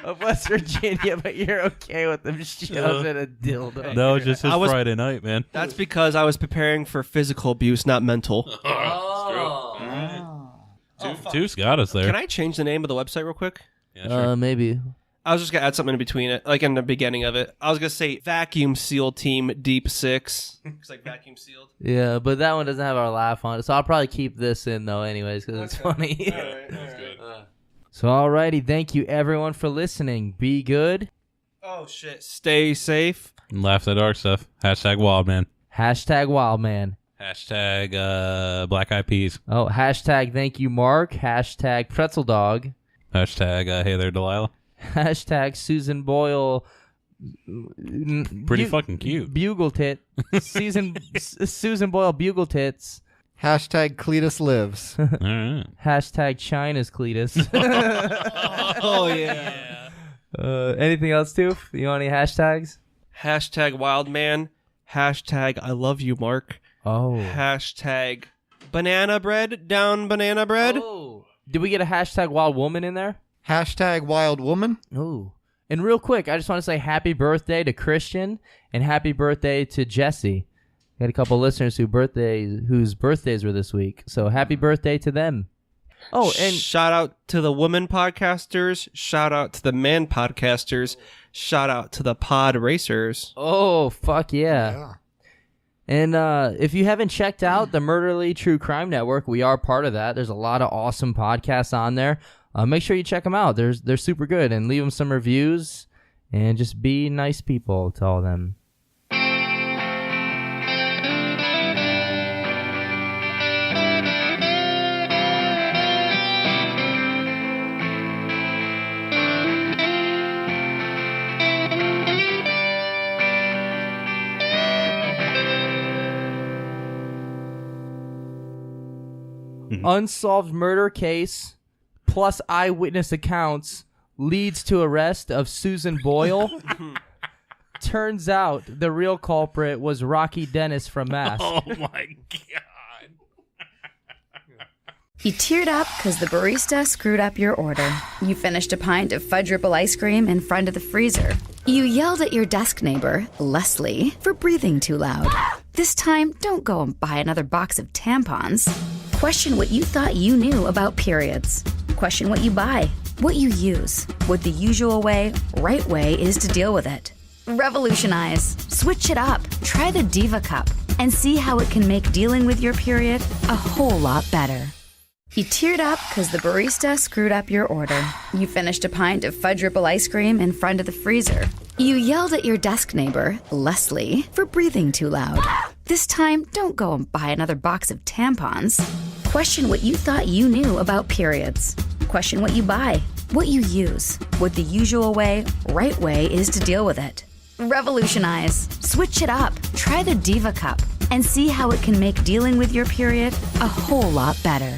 of West Virginia, but you're okay with them shoving a dildo. That was just his Friday night, man. That's because I was preparing for physical abuse, not mental. Two's got us there. Can I change the name of the website real quick? Yeah, sure. Maybe. I was just going to add something in between it, like in the beginning of it. I was going to say Vacuum Seal Team Deep 6. It's like vacuum sealed. Yeah, but that one doesn't have our laugh on it, so I'll probably keep this in, though, anyways, because it's funny. All right, that's good. So, alrighty, thank you, everyone, for listening. Be good. Oh, shit. Stay safe. And laugh at dark stuff. Hashtag Wildman. Hashtag Wildman. Hashtag Black Eyed Peas. Oh, hashtag thank you, Mark. Hashtag Pretzel Dog. Hashtag Hey there, Delilah. Hashtag Susan Boyle. Pretty fucking cute. Bugle tit. Susan Boyle bugle tits. Hashtag Cletus lives. All right. Hashtag China's Cletus. Oh, yeah. Anything else, too? You want any hashtags? Hashtag Wildman. Hashtag I love you, Mark. Oh. Hashtag banana bread down banana bread. Oh. Did we get a hashtag wild woman in there? Hashtag wild woman. Oh. And real quick, I just want to say happy birthday to Christian and happy birthday to Jesse. We had a couple listeners whose birthdays were this week. So happy birthday to them. Oh, and shout out to the women podcasters. Shout out to the man podcasters. Shout out to the pod racers. Oh, fuck yeah. And if you haven't checked out the Murderly True Crime Network, we are part of that. There's a lot of awesome podcasts on there. Make sure you check them out. They're super good. And leave them some reviews. And just be nice people to all of them. Unsolved murder case plus eyewitness accounts leads to arrest of Susan Boyle. Turns out the real culprit was Rocky Dennis from Mask. Oh my god. You teared up because the barista screwed up your order. You finished a pint of fudge ripple ice cream in front of the freezer. You yelled at your desk neighbor, Leslie, for breathing too loud. This time, don't go and buy another box of tampons. Question what you thought you knew about periods. Question what you buy, what you use, what the usual way, right way is to deal with it. Revolutionize. Switch it up. Try the Diva Cup and see how it can make dealing with your period a whole lot better. You teared up because the barista screwed up your order. You finished a pint of fudge ripple ice cream in front of the freezer. You yelled at your desk neighbor, Leslie, for breathing too loud. This time, don't go and buy another box of tampons. Question what you thought you knew about periods. Question what you buy, what you use, what the usual way, right way is to deal with it. Revolutionize. Switch it up. Try the Diva Cup and see how it can make dealing with your period a whole lot better.